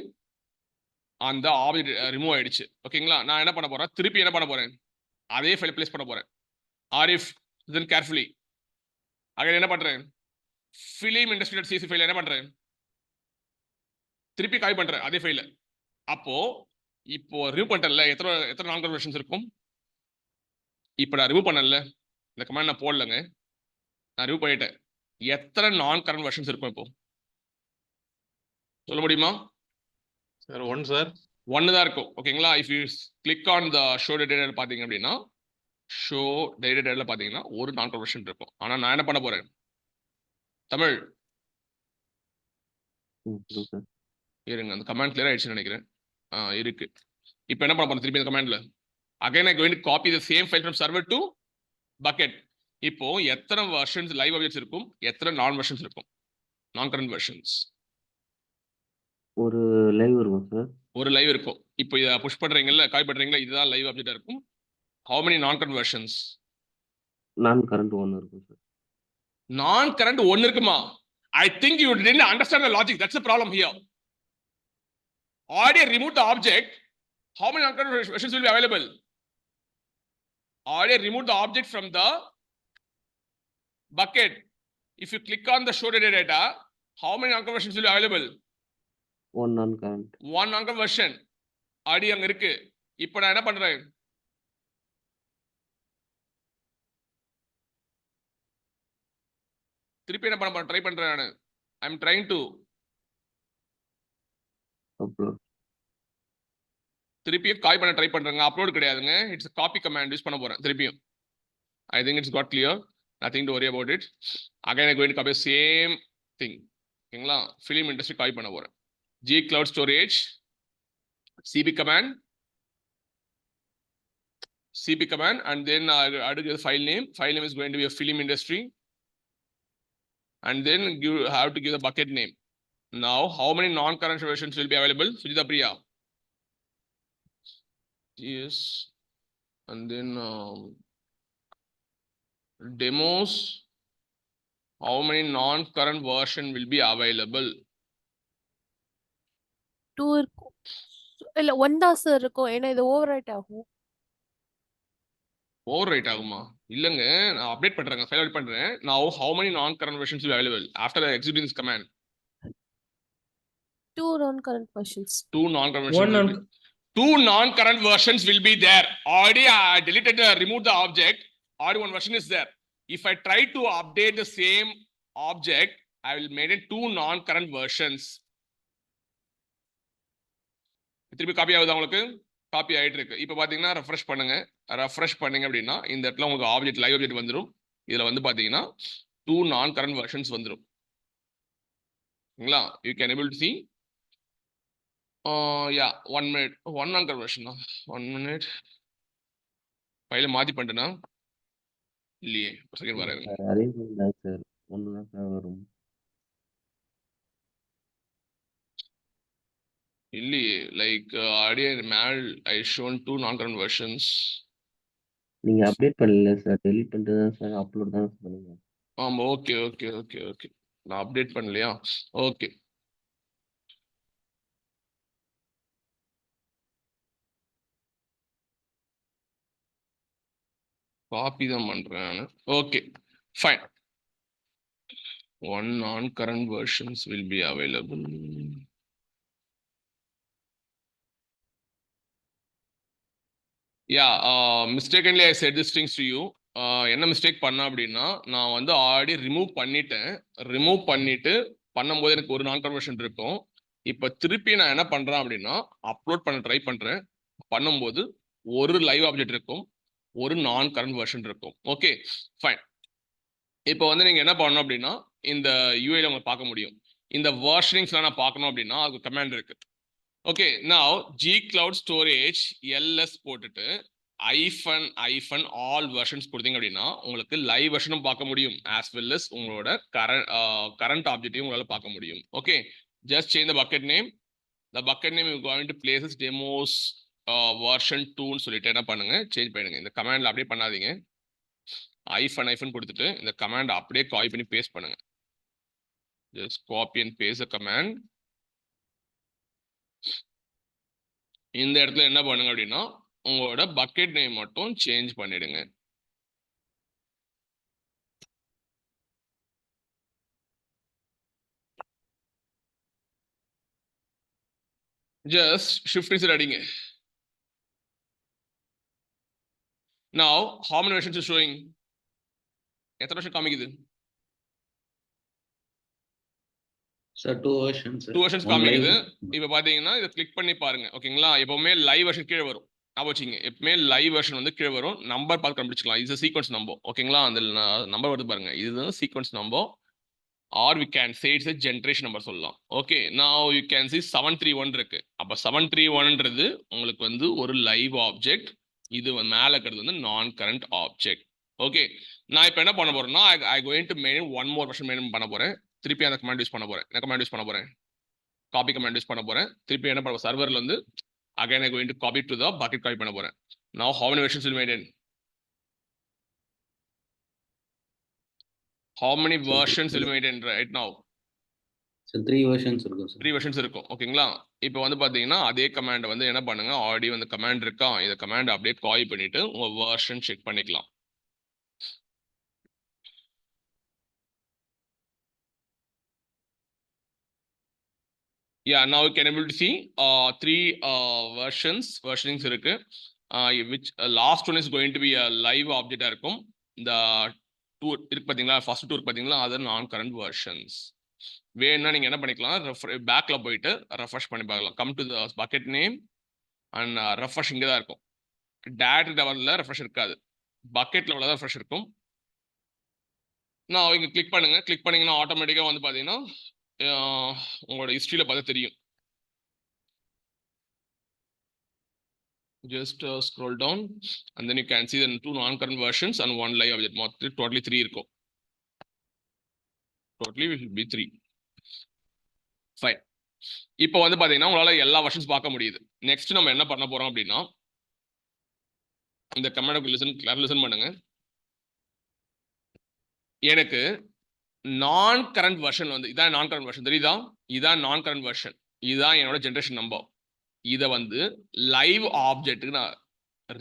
அந்த ஆப்ஜெக்ட் ரிமூவ் ஆயிடுச்சு. ஓகேங்களா? நான் என்ன பண்ண போறேன்? திருப்பி என்ன பண்ண போறேன்? அதே ஃபைல் பிளேஸ் பண்ண போறேன். ஆரிஃப் then carefully அகைன் என்ன பண்றேன்? ஃபிலிம் இண்டஸ்ட்ரி.csv ஃபைல் என்ன பண்றேன்? திருப்பி காப்பி பண்றேன் அதே ஃபைல. இப்போ ரிமூவ் பண்ணிட்டேன்ல, எத்தனை நான் கரண்ட் வெர்ஷன்ஸ் இருக்கும்? இப்போ நான் ரிமூவ் பண்ணல, இந்த கமாண்ட் நான் போடலங்க, நான் ரிமூவ் பண்ணிட்டேன். எத்தனை நான் கரண்ட் வெர்ஷன்ஸ் இருக்கும் இப்போ சொல்ல முடியுமா? Sir 1 sir. 1 தான் இருக்கும். ஓகேங்களா? If you click on the show data பாத்தீங்க அப்படின்னா ஷோ டேட்டா பாத்தீங்கன்னா ஒரு நான் கரண்ட் வெர்ஷன் இருக்கும். ஆனா நான் என்ன பண்ண போறேன்? தமிழ் இருங்க, அந்த கமாண்ட் கிளியர் ஆயிடுச்சுன்னு நினைக்கிறேன். இருக்கு. இப்போ என்ன பண்ண போறேன்? திருப்பி இந்த கமாண்ட்ல again I'm going to copy the same file from server to bucket. இப்போ எத்தனை வெர்ஷன்ஸ் லைவ் ஆப்ஜெக்ட்ஸ் இருக்கும், எத்தனை நான் வெர்ஷன்ஸ் இருக்கும்? நான் கரண்ட் வெர்ஷன்ஸ் ஒரு லைவ் இருக்கும் சார். ஒரு லைவ் இருக்கும். இப்போ இதை புஷ் பண்றீங்கல்ல, காப்பி பண்றீங்களா, இதுதான் லைவ் ஆப்ஜெக்டா இருக்கும். how many non current versions? நான் கரண்ட் 1 இருக்கும் சார். நான் கரண்ட் 1 இருக்குமா? I think you didn't understand the logic. That's the problem here. Already remove the object. How many non current versions will be available? Already remove the object from the bucket. If you click on the show data, how many non current versions will be available? 1 நான் current. 1 non current version already அங்க இருக்கு. இப்போ நான் என்ன பண்றேன்? திருப்பி என்ன பண்ண ட்ரை பண்றேன் நானு. I am trying to upload. திருப்பியும் காப்பி பண்ண ட்ரை பண்றேங்க. அப்லோட் கிடையாதுங்க, இட்ஸ் காப்பி கமாண்ட் யூஸ் பண்ண போறேன் திருப்பியும். I think it's got clear, nothing to worry about it. Again I going to copy same thing. ஓகேங்களா? ஃபிலிம் இண்டஸ்ட்ரி காப்பி பண்ண போறேன். gcloud storage cp command and then I do the file name. File name is going to be a film industry. And then you have to give the bucket name. Now, how many non-current versions will be available? Sujita Priya. Yes. And then demos. How many non-current version will be available? 2 இருக்கும். இல்ல 1 தான் sir இருக்கும். ஏன்னா இது over right ஆகும். Over right ஆகுமா? இல்லங்க, நான் அப்டேட் பண்றேங்க, ஃபைல் அப்டேட் பண்றேன். Now, how many non-current versions will be available after executing this command? 2 non-current versions. 2 non-current versions. One will be- 2 non-current versions will be there. Already I deleted, removed the object. Already 1 version is there. If I try to update the same object, I will maintain 2 non-current versions. திருப்பி copy ஆகுது உங்களுக்கு? Copy ஆயிட்டு இருக்கு. இப்போ பாத்தீங்கன்னா refresh பண்ணுங்க. Refresh பண்ணீங்க அப்படின்னா இந்த இடத்துல உங்களுக்கு ஆப்ஜெக்ட் லைவ் ஆப்ஜெக்ட் வந்துடும். இதுல வந்து பாத்தீங்கன்னா 2 non-current versions வந்துடும். ஓகேங்களா? You can able to see. Yeah, 1 minute. 1 non-current version. 1 minute. ஃபைலை மாத்தி பண்ணிட்டேன்னா இல்லையே செகண்ட் பாருங்க. சார் அரேஞ்ச்மெண்ட் தான் சார். ஒன்று தான் சார் வரும். இல்லையே லைக் ஆடியோ மேல் ஐ ஷோன் 2 நான் கரண்ட் வெர்ஷன்ஸ். நீங்கள் அப்டேட் பண்ணல சார். டெலிட் பண்ணிட்டு தான் சார் அப்லோட் தான் பண்ணுங்க. ஆமா ஓகே ஓகே ஓகே ஓகே நான் அப்டேட் பண்ணலையா? ஓகே காப்பி தான் பண்றேன். Okay fine. 1 non-current versions will be available. Yeah, mistakenly I said these things to you. என்ன மிஸ்டேக் பண்ண அப்படின்னா நான் வந்து ஆல்ரெடி ரிமூவ் பண்ணிட்டு பண்ணும்போது எனக்கு ஒரு நான் கன்வர்ஷன் இருக்கும். இப்போ திருப்பி நான் என்ன பண்றேன் அப்படின்னா அப்லோட் பண்ண ட்ரை பண்றேன். பண்ணும்போது ஒரு லைவ் ஆப்ஜெக்ட் இருக்கும், ஒரு நான் கரண்ட் வெர்ஷன் இருக்கும். Okay fine. இப்போ வந்து நீங்க என்ன பண்ணணும் அப்படின்னா இந்த யூஐல உங்களை பார்க்க முடியும். இந்த வெர்ஷனிங்ஸ்லாம் நான் பார்க்கணும் அப்படின்னா அதுக்கு கமாண்ட் இருக்கு. Okay now G cloud storage LS போட்டுட்டு ஐஃபன் ஆல் வெர்ஷன்ஸ் கொடுத்தீங்க அப்படின்னா உங்களுக்கு லைவ் வெர்ஷனும் பார்க்க முடியும் as well as உங்களோட கரண்ட் ஆப்ஜெக்டையும் உங்களால பார்க்க முடியும். Okay just change the bucket name. The bucket name you going to places demos version 2ன்னு சொல்லிட்டு என்ன பண்ணுங்க சேஞ்ச் பண்ணுங்க. இந்த கமாண்ட்ல அப்படியே பண்ணாதீங்க. ஐஃபன் கொடுத்துட்டு இந்த கமாண்ட் அப்படியே காப்பி பண்ணி பேஸ்ட் பண்ணுங்க. Just copy and paste the command. இந்த இடத்துல என்ன பண்ணுங்க அப்படின்னா உங்களோட பக்கெட் நேம் மட்டும் சேஞ்ச் பண்ணிடுங்க. ஜஸ்ட் ஷிஃப்ட் இன்சர்ட் அடிங்க. Now how many versions is showing? எத்தனை வருஷம் காமிக்குது? சார் 2 வெர்ஷன்ஸ் 2 வெர்ஷன்ஸ் காமிக்குது. இப்போ பாத்தீங்கன்னா இதை கிளிக் பண்ணி பாருங்க. ஓகேங்களா? எப்பவுமே லைவ் வெர்ஷன் கீழே வரும். ஞாபகம் வச்சுங்க, எப்பவுமே லைவ் வெர்ஷன் வந்து கீழே வரும். நம்பர் பார்த்து கண்டுபிடிச்சிக்கலாம். இது சீக்வன்ஸ் நம்பர். ஓகேங்களா? அந்த நம்பர் வருது பாருங்க, இதுதான் sequence number. Or we can say it's generation number சொல்லலாம். Okay now you can see 731 இருக்கு. அப்போ 731ன்றது உங்களுக்கு வந்து ஒரு லைவ் ஆப்ஜெக்ட். இது மேலே இருக்கிறது வந்து நான் கரண்ட் ஆப்ஜெக்ட். ஓகே நான் இப்போ என்ன பண்ண போறேன்னா ஐ going to main one more version main பண்ண போறேன். திருப்பி அந்த கமாண்ட் யூஸ் பண்ண போறேன். என்ன கமாண்ட் யூஸ் பண்ண போறேன்? காப்பி கமாண்ட் யூஸ் பண்ண போறேன். திருப்பி என்ன பண்ண சர்வர்ல வந்து again I going to copy to the bucket copy பண்ண போறேன். Now how many versions will maintain? How many versions will maintain right now? So 3 versions இருக்கும் சார். 3 வெர்ஷன்ஸ் இருக்கும். ஓகேங்களா? இப்போ வந்து பாத்தீங்கன்னா அதே கமாண்ட் வந்து என்ன பண்ணுங்க, ஆல்ரெடி வந்து கமாண்ட் இருக்கா, இந்த கமாண்ட் அப்படியே காப்பி பண்ணிட்டு உங்க வெர்ஷன் செக் பண்ணிக்கலாம். Yeah, now you can able to see 3 versionings இருக்கு. Which last one is going to be a live object இருக்கும். The 2 இருக்கு பாத்தீங்களா, ஃபர்ஸ்ட் 2 இருக்கு பாத்தீங்களா, அது நான் கரண்ட் வெர்ஷன்ஸ். வேணும்னா நீங்க என்ன பண்ணிக்கலாம், பேக்ல போயிட்டு ரெஃப்ரெஷ் பண்ணி பார்க்கலாம். Come to the bucket name and refresh இங்கே தான் இருக்கும். டைரக்ட் லெவலில் ரெஃப்ரெஷ் இருக்காது, பக்கெட் லெவலில் தான் ரெஃப்ரெஷ் இருக்கும். நான் இங்கே கிளிக் பண்ணுங்க. கிளிக் பண்ணீங்கன்னா ஆட்டோமேட்டிக்காக வந்து பார்த்தீங்கன்னா உங்களோட ஹிஸ்ட்ரியில் பார்த்தா தெரியும். Just scroll down and then you can see the 2 non-current versions and 1 live object. Totally 3 இருக்கும். Totally will be 3. Fine. இப்போ வந்து பாத்தீங்கன்னா உங்களால எல்லா வெர்ஷன்ஸ் பார்க்க முடியுது. நெக்ஸ்ட் நம்ம என்ன பண்ண போறோம் அப்படின்னா இந்த கமாண்ட் லிசன் பண்ணுங்க. எனக்கு நான் கரண்ட் வெர்ஷன் வந்து இதான் நான் கரண்ட் வெர்ஷன் தெரியுதா? இதான் நான் கரண்ட் வெர்ஷன். இதுதான் என்னோட ஜென்ரேஷன் நம்பர். இதை வந்து லைவ் ஆப்ஜெக்ட்டுக்கு நான்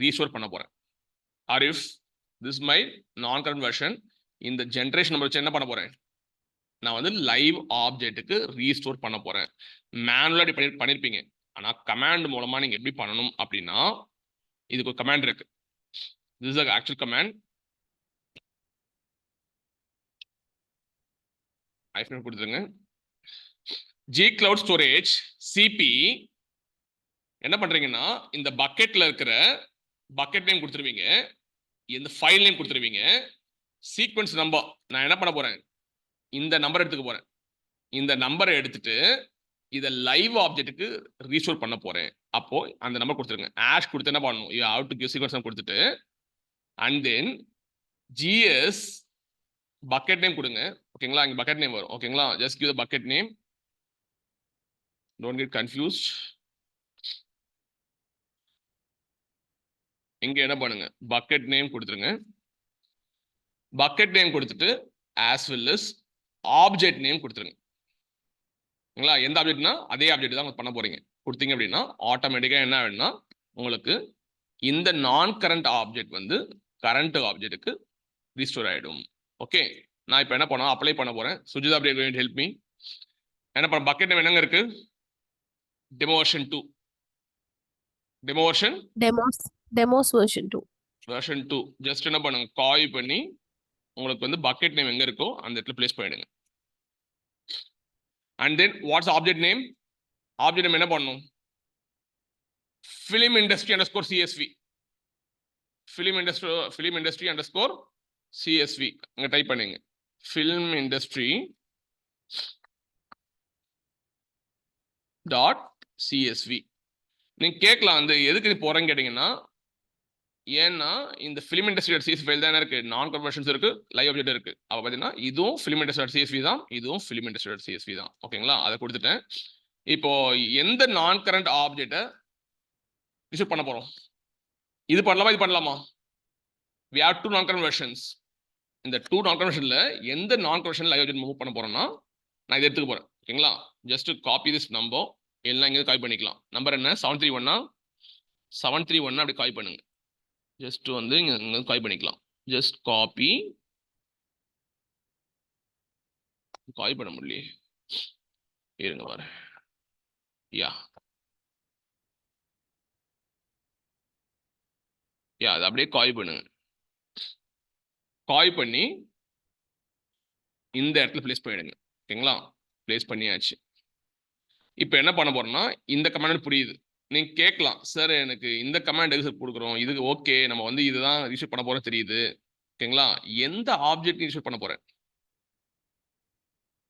ரீஸ்டோர் பண்ண போறேன். ஆர் இஃப் திஸ் மை நான் கரண்ட் வெர்ஷன், இந்த ஜென்ரேஷன் நம்பர் வச்சு என்ன பண்ண போறேன், நான் வந்து லைவ் ஆப்ஜெக்ட்டுக்கு ரீஸ்டோர் பண்ண போறேன். மேனுவலா பண்ணிருப்பீங்க, ஆனா கமாண்ட் மூலமா நீங்க எப்படி பண்ணணும் அப்படின்னா இதுக்கு ஒரு கமாண்ட் இருக்கு. This is actual command. Hyphen கொடுத்துருங்க. ஜி கிளவுட் ஸ்டோரேஜ் சிபி என்ன பண்றீங்கன்னா இந்த பக்கெட்ல இருக்கிற பக்கெட் நேம் கொடுத்துருவீங்க, இந்த ஃபைல் நேம் கொடுத்துருவீங்க, சீக்வன்ஸ் நம்பர். நான் என்ன பண்ண போறேன், இந்த நம்பர் எடுத்துக்க போறேன். இந்த நம்பரை எடுத்துட்டு இதை லைவ் ஆப்ஜெக்ட்டுக்கு ரீஸ்டோர் பண்ண போறேன். அப்போ அந்த நம்பர் கொடுத்துருங்க. ஆஷ் கொடுத்து என்ன பண்ணணும், you have to give sequence கொடுத்துட்டு and then GS bucket name கொடுங்க. ஓகேங்களா, இங்க பக்கெட் நேம் வரும். ஓகேங்களா, just give the bucket name, don't get confused. இங்க என்ன பண்ணுங்க, பக்கெட் நேம் கொடுத்துருங்க. பக்கெட் நேம் கொடுத்துட்டு as well as object name கொடுத்துருங்க. ஓகேங்களா, எந்த ஆப்ஜெக்ட்னா அதே ஆப்ஜெக்ட் தான் பண்ண போறீங்க. கொடுத்தீங்க அப்படின்னா ஆட்டோமேட்டிக்கா என்ன ஆகுதுன்னா உங்களுக்கு இந்த நான் கரண்ட் ஆப்ஜெக்ட் வந்து கரண்ட் ஆப்ஜெக்ட்டுக்கு ரீஸ்டோர் ஆயிடும். ஓகே, நான் இப்போ என்ன பண்ண அப்ளை பண்ண போறேன். சுஜிதா அப்படியே ஹெல்ப் மீ. என்ன பண்ண, பக்கெட் நேம் என்னங்க இருக்கு, டெமோஷன் 2. டெமோஷன் demos version 2. வெர்ஷன் 2. ஜஸ்ட் என்ன பண்ணுங்க, காப்பி பண்ணி உங்களுக்கு வந்து பக்கெட் நேம் எங்க இருக்கோ அந்த இடத்துல பிளேஸ் பண்ணிடுங்க. And then what's object name, object name என்ன பண்ணணும், film industry underscore CSV. film industry underscore CSV அங்க டைப் பண்ணுங்க. film industry dot CSV. நீங்க கேட்கலாம் வந்து எதுக்கு போறேன்னு கேட்டீங்கன்னா, ஏன்னா இந்த film industry dot CSV file தான் இருக்கு, நான் கன்வர்ஷன்ஸ் இருக்கு, லைவ் ஆப்ஜெக்ட் இருக்கு. அப்ப பாத்தீங்கன்னா இதுவும் film industry டாட் CSV தான், இதுவும் film industry டாட் CSV தான். ஓகேங்களா, அதை கொடுத்துட்டேன். இப்போ எந்த நான் கரண்ட் ஆப்ஜெக்ட்டை ரிசீவ் பண்ண போறோம், இது பண்ணலாமா இது பண்ணலாமா, we have two non current versions. இந்த 2 நான் கன்வர்ஷன்ல எந்த நான் கன்வர்ஷன் லைவ் ஆப்ஜெக்ட் மூவ் பண்ண போறேன்னா நான் இதை எடுத்துக்க போறேன். ஓகேங்களா, ஜஸ்ட் காப்பி திஸ் நம்பர், எல்லாம் இங்க காப்பி பண்ணிக்கலாம். நம்பர் என்ன 731 அப்படி காப்பி பண்ணுங்க. ஜஸ்ட் வந்து இங்க காப்பி பண்ணிக்கலாம். ஜஸ்ட் காப்பி பண்ண முடியலையே, இருங்க பாரு. யா அது அப்படியே காப்பி பண்ணுங்க. காப்பி பண்ணி இந்த இடத்துல பிளேஸ் பண்ணிடுங்க. ஓகேங்களா, பிளேஸ் பண்ணியாச்சு. இப்போ என்ன பண்ண போறோம்னா இந்த கமாண்ட் புரியுது. நீங்க கேட்கலாம், சார் எனக்கு இந்த கமாண்ட் எதுக்கு கொடுக்குறோம், இதுக்கு ஓகே நம்ம வந்து இதுதான் ரிசீவ் பண்ண போறோம் தெரியுது. ஓகேங்களா, எந்த ஆப்ஜெக்ட் ரிசீவ் பண்ண போறேன்,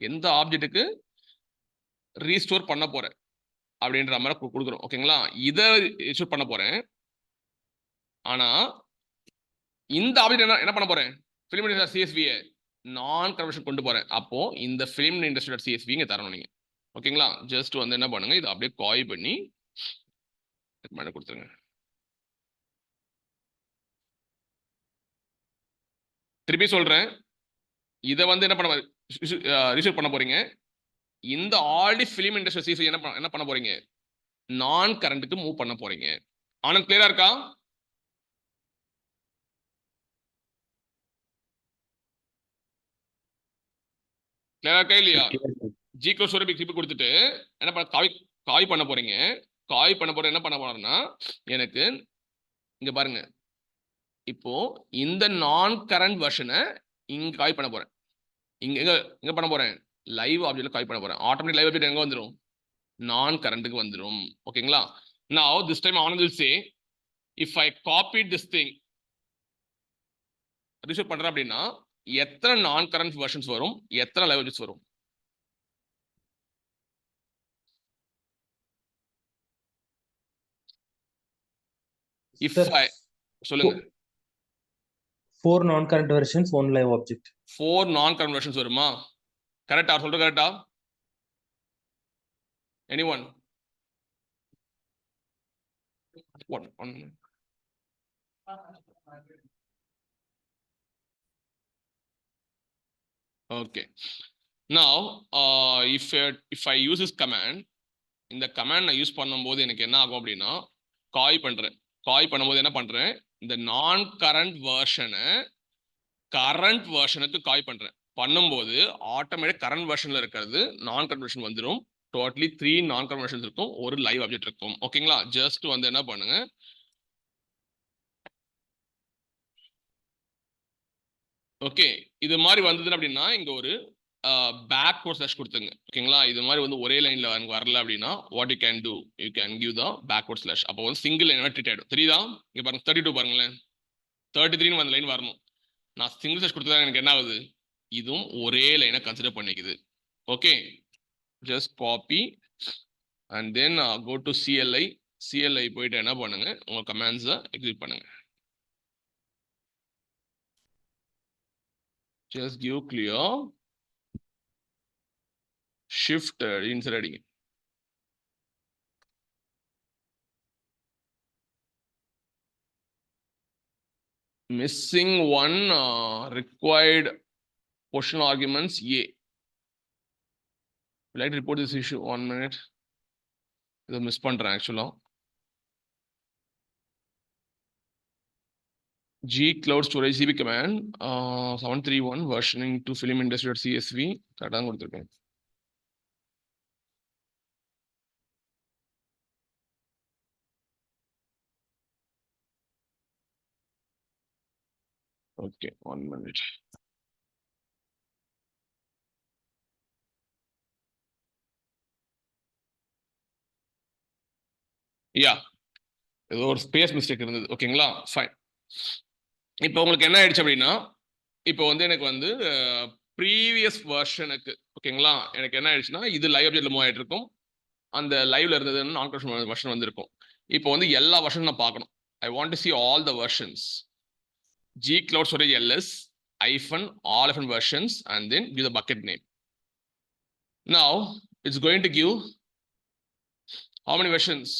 எந்த ஆப்ஜெக்ட்டுக்கு ரீஸ்டோர் பண்ண போறேன் அப்படின்ற மாதிரி கொடுக்குறோம். ஓகேங்களா, இதை ரிசீவ் பண்ண போறேன். ஆனா இந்த ஆப்ஜெக்ட் என்ன பண்ண போறேன், film industry CSV நான் கன்வர்ஷன் கொண்டு போறேன். அப்போ இந்த film industry CSV இங்க தரணும் நீங்க. ஓகேங்களா, ஜஸ்ட் வந்து என்ன பண்ணுங்க, இது அப்படியே காப்பி பண்ணி கொடுத்துருங்க. திருப்பி சொல்றேன், இதை வந்து என்ன பண்ண ரிசீவ் பண்ண போறீங்க. இந்த ஆல்ரெடி film industry CSV என்ன பண்ண போறீங்க, நான் கரண்ட்டுக்கு மூவ் பண்ண போறீங்க. ஆனந்த் கிளியரா இருக்கா, கிளியரா இருக்கா இல்லையா? ஜி க்ளோஸ் ஒரு பிக் கொடுத்துட்டு என்ன பண்ண காய் பண்ண போறீங்க. காய் பண்ண போற என்ன பண்ண போறேன்னா, எனக்கு இங்க பாருங்க, இப்போ இந்த நான் கரண்ட் வெர்ஷனை இங்க காய் பண்ண போறேன். இங்க பண்ண போறேன், லைவ் ஆப்ஜெக்ட்ல காய் பண்ண போறேன். ஆட்டோமேட்டிக் லைவ் ஆப்ஜெக்ட் எங்க வந்துரும், நான் கரண்ட்டுக்கு வந்துரும். ஓகேங்களா, now this time Anand will say if I copied this thing receive பண்றேன் அப்படின்னா எத்தனை நான் கரண்ட் வெர்ஷன்ஸ் வரும், எத்தனை லைவ் ஆப்ஜெக்ட்ஸ் வரும். If I சொல்லுங்க, 4 non-current versions, 1 live object. 4 நான் கரண்ட் வெர்ஷன்ஸ் வருமா? கரெக்டா சொல்றது, கரெக்டா? anyone? one. Okay, now if I use this command, இந்த கமாண்ட் நான் யூஸ் பண்ணும்போது எனக்கு என்ன ஆகும் அப்படின்னா, காய் பண்றேன். காய் பண்ணும்போது என்ன பண்றேன், இந்த நான் கரண்ட் வெர்ஷனை கரண்ட் வெர்ஷனுக்கு காய் பண்றேன். பண்ணும்போது ஆட்டோமேட்டிக் கரண்ட் வெர்ஷன்ல இருக்கிறது நான் கரண்ட் வெர்ஷன் வந்துடும். டோட்டலி 3 நான் கரண்ட் வெர்ஷன்ஸ் இருக்கும், ஒரு லைவ் ஆப்ஜெக்ட் இருக்கும். ஓகேங்களா, ஜஸ்ட் வந்து என்ன பண்ணுங்க, ஓகே இது மாதிரி வந்தது அப்படின்னா இங்க ஒரு பேக்வர்ட் ஸ்லாஷ் கொடுத்துங்க. ஓகேங்களா, இது மாதிரி வந்து ஒரே லைன்ல வரல அப்படின்னா what you can do, you can give the backward slash. அப்போ வந்து சிங்கிள் லைன் ட்ரீட் ஆயிடும். தெரியுதா, இங்க பாருங்க 32 பாருங்களேன், 33 அந்த லைன் வரணும். நான் சிங்கிள் ஸ்லாஷ் கொடுத்தா எனக்கு என்ன ஆகுது, இதுவும் ஒரே லைனை கன்சிடர் பண்ணிக்குது. Okay, just copy and then go to CLI போயிட்டு என்ன பண்ணுங்க, உங்க கமாண்ட்ஸை எக்ஸிக்யூட் பண்ணுங்க. just give clear shift insert அடிங்க. Missing one required positional arguments A. Would like to report this issue 1 minute. இதை மிஸ் பண்றேன் ஆக்சுவலா. G cloud storage CB command 731 versioning to filmindustry.csv கரெக்டா தான் கொடுத்திருக்கேன். Okay, 1 minute. Yeah, ஏதோ ஒரு ஸ்பேஸ் மிஸ்டேக் இருந்தது. ஓகேங்களா, ஃபைன். இப்போ உங்களுக்கு என்ன ஆயிடுச்சு அப்படின்னா, இப்போ வந்து எனக்கு வந்து ப்ரீவியஸ் வெர்ஷனுக்கு ஓகேங்களா, எனக்கு என்ன ஆயிடுச்சுன்னா இது லைவ் அப்டேட்ல மூவ் ஆயிட்டு இருக்கும். அந்த லைவ்ல இருந்ததுன்னு நான் கரெக்ஷன் வெர்ஷன் வந்திருக்கும். இப்போ வந்து எல்லா வெர்ஷனும் நான் பார்க்கணும். I want to see all the versions. G cloud storage ls hyphen all different versions and then give the bucket name. Now it's going to give how many versions?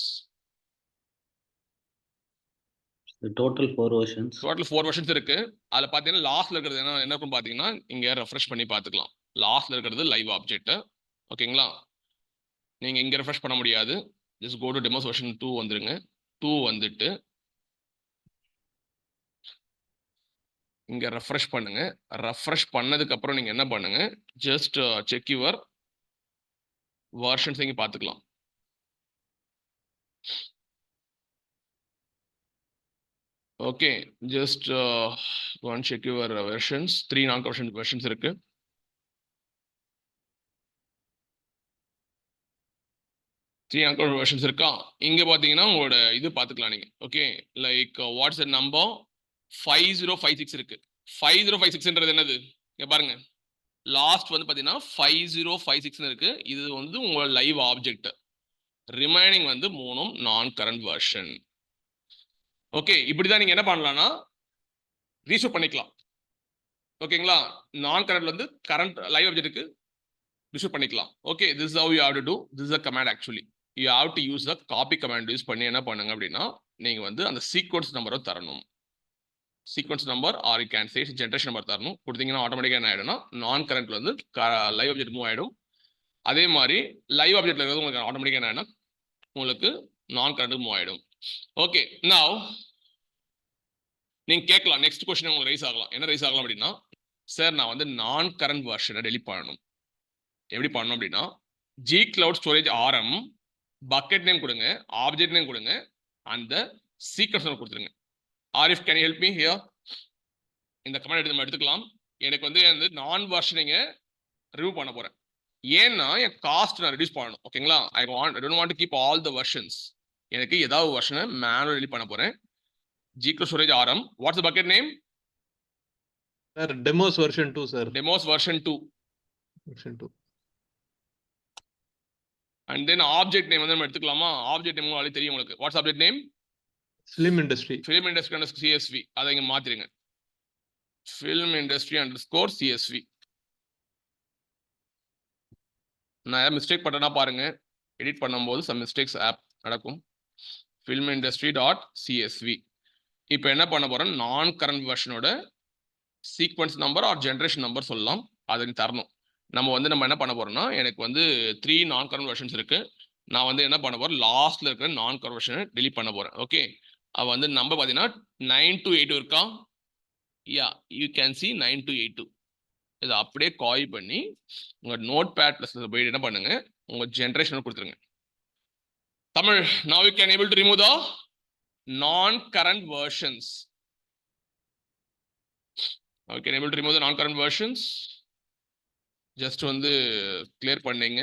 The total 4 versions. Total 4 versions இருக்கு. அதுல பாத்தீங்கன்னா லாஸ்ட்ல இருக்கிறது என்ன இருக்கும் பாத்தீங்கன்னா, இங்க refresh பண்ணி பார்த்துக்கலாம். லாஸ்ட்ல இருக்கிறது லைவ் ஆப்ஜெக்ட். ஓகேங்களா, நீங்க இங்க ரெஃப்ரெஷ் பண்ண முடியாது. Just go to demos version 2 வந்துருங்க. 2 வந்துட்டு இங்க ரெஃப்ரெஷ் பண்ணுங்க. ரெஃப்ரெஷ் பண்ணதுக்கு அப்புறம் நீங்க என்ன பண்ணுங்க, ஜஸ்ட் செக் யுவர் வெர்ஷன்ஸ் இங்க பார்த்துக்கலாம். Okay, just go and check your versions. 3 non-corruption versions இருக்கு. versions இருக்கா? இங்க பாத்தீங்கன்னா உங்களோட இது பாத்துக்கலாம் நீங்க. Okay, like what's the number 5056 இருக்கு. 5056ன்றது என்னது? இங்க பாருங்க, லாஸ்ட் வந்து பாத்தீங்கன்னா 5056 இருக்கு. இது வந்து உங்களோட லைவ் ஆப்ஜெக்ட். ரிமைனிங் வந்து 3 நான் கரண்ட் வெர்ஷன். ஓகே, இப்படிதான் நீங்க என்ன பண்ணலாம்னா ரீஸ்டோர் பண்ணிக்கலாம். ஓகேங்களா, நான் கரண்ட்ல இருந்து கரண்ட் லைவ் ஆப்ஜெக்ட்டுக்கு ரீஸ்டோர் பண்ணிக்கலாம். Okay, this is how you have to do. This is a command actually. You have to use the copy command use பண்ணி என்ன பண்ணுங்க அப்படின்னா, நீங்க வந்து அந்த சீக்வன்ஸ் நம்பரை தரணும். Sequence number are you can say generation number தரணும். கொடுத்தீங்கன்னா ஆட்டோமேட்டிக்கா என்ன ஆயிடும்னா நான் கரண்ட்ல வந்து லைவ் ஆப்ஜெக்ட் மூவ் ஆயிடும். அதே மாதிரி லைவ் ஆப்ஜெக்ட்ல இருக்கிறது உங்களுக்கு ஆட்டோமேட்டிக்கா என்ன ஆயிடும்னா உங்களுக்கு நான் கரண்ட் மூவ் ஆயிடும். ஓகே, நவ் நீங்க கேட்கலாம், நெக்ஸ்ட் क्वेश्चन உங்களுக்கு ரைஸ் ஆகலாம். என்ன ரைஸ் ஆகலாம் அப்படின்னா, சார் நான் வந்து நான் கரண்ட் வெர்ஷனை டெலிட் பண்ணணும். எப்படி பண்ணணும் அப்படின்னா, G cloud storage RM bucket name கொடுங்க, ஆப்ஜெக்ட் நேம் கொடுங்க, அந்த சீக்வென்ஸ் நேம் கொடுத்துருங்க. Arif, can you help me here? இந்த கமெண்ட் நம்ம எடுத்துக்கலாம். எனக்கு வந்து அந்த நான் வெர்ஷனிங்க ரிமூவ் பண்ண போறேன். ஏன்னா என் காஸ்ட் நான் ரெடியூஸ் பண்ணணும். ஓகேங்களா, I don't want to keep all the versions. எனக்கு ஏதாவது வெர்ஷனை மேனுவல் டெலிட் பண்ண போறேன். G cloud storage RM. What's the bucket name? Sir, demos version 2, sir. Demos version 2. Version 2. And then object name வந்து நம்ம எடுத்துக்கலாமா? Object name உங்களுக்கு தெரியும் உங்களுக்கு. What's object name? Film industry. Film industry _ CSV. அதை இங்க மாத்திருங்க. Film industry _ CSV. நான் mistake பண்ணனா பாருங்க. எடிட் பண்ணும்போது some mistakes நடக்கும். Film industry.csv. இப்போ என்ன பண்ண போறோம், நான் கரண்ட் வெர்ஷனோட sequence number or generation number சொல்லலாம். அதை தரணும். நம்ம என்ன பண்ண போறோம்னா, எனக்கு வந்து 3 நான் கரண்ட் வெர்ஷன்ஸ் இருக்கு. நான் வந்து என்ன பண்ண போறேன், லாஸ்ட்ல இருக்கிற நான் கரண்ட் வெர்ஷனை டெலீட் பண்ண போறேன். ஓகே, அது வந்து நம்பர் பார்த்தீங்கன்னா 9282 இருக்கா? யா, யூ கேன் சி 9282. இதை அப்படியே காப்பி பண்ணி உங்க நோட் பேட் பிளஸ் போயிட்டு என்ன பண்ணுங்க, உங்க ஜென்ரேஷன் கொடுத்துருங்க. Tamil, now you can able to remove the non-current versions. Now you can able to remove the non-current versions. Just வந்து clear பண்ணீங்க.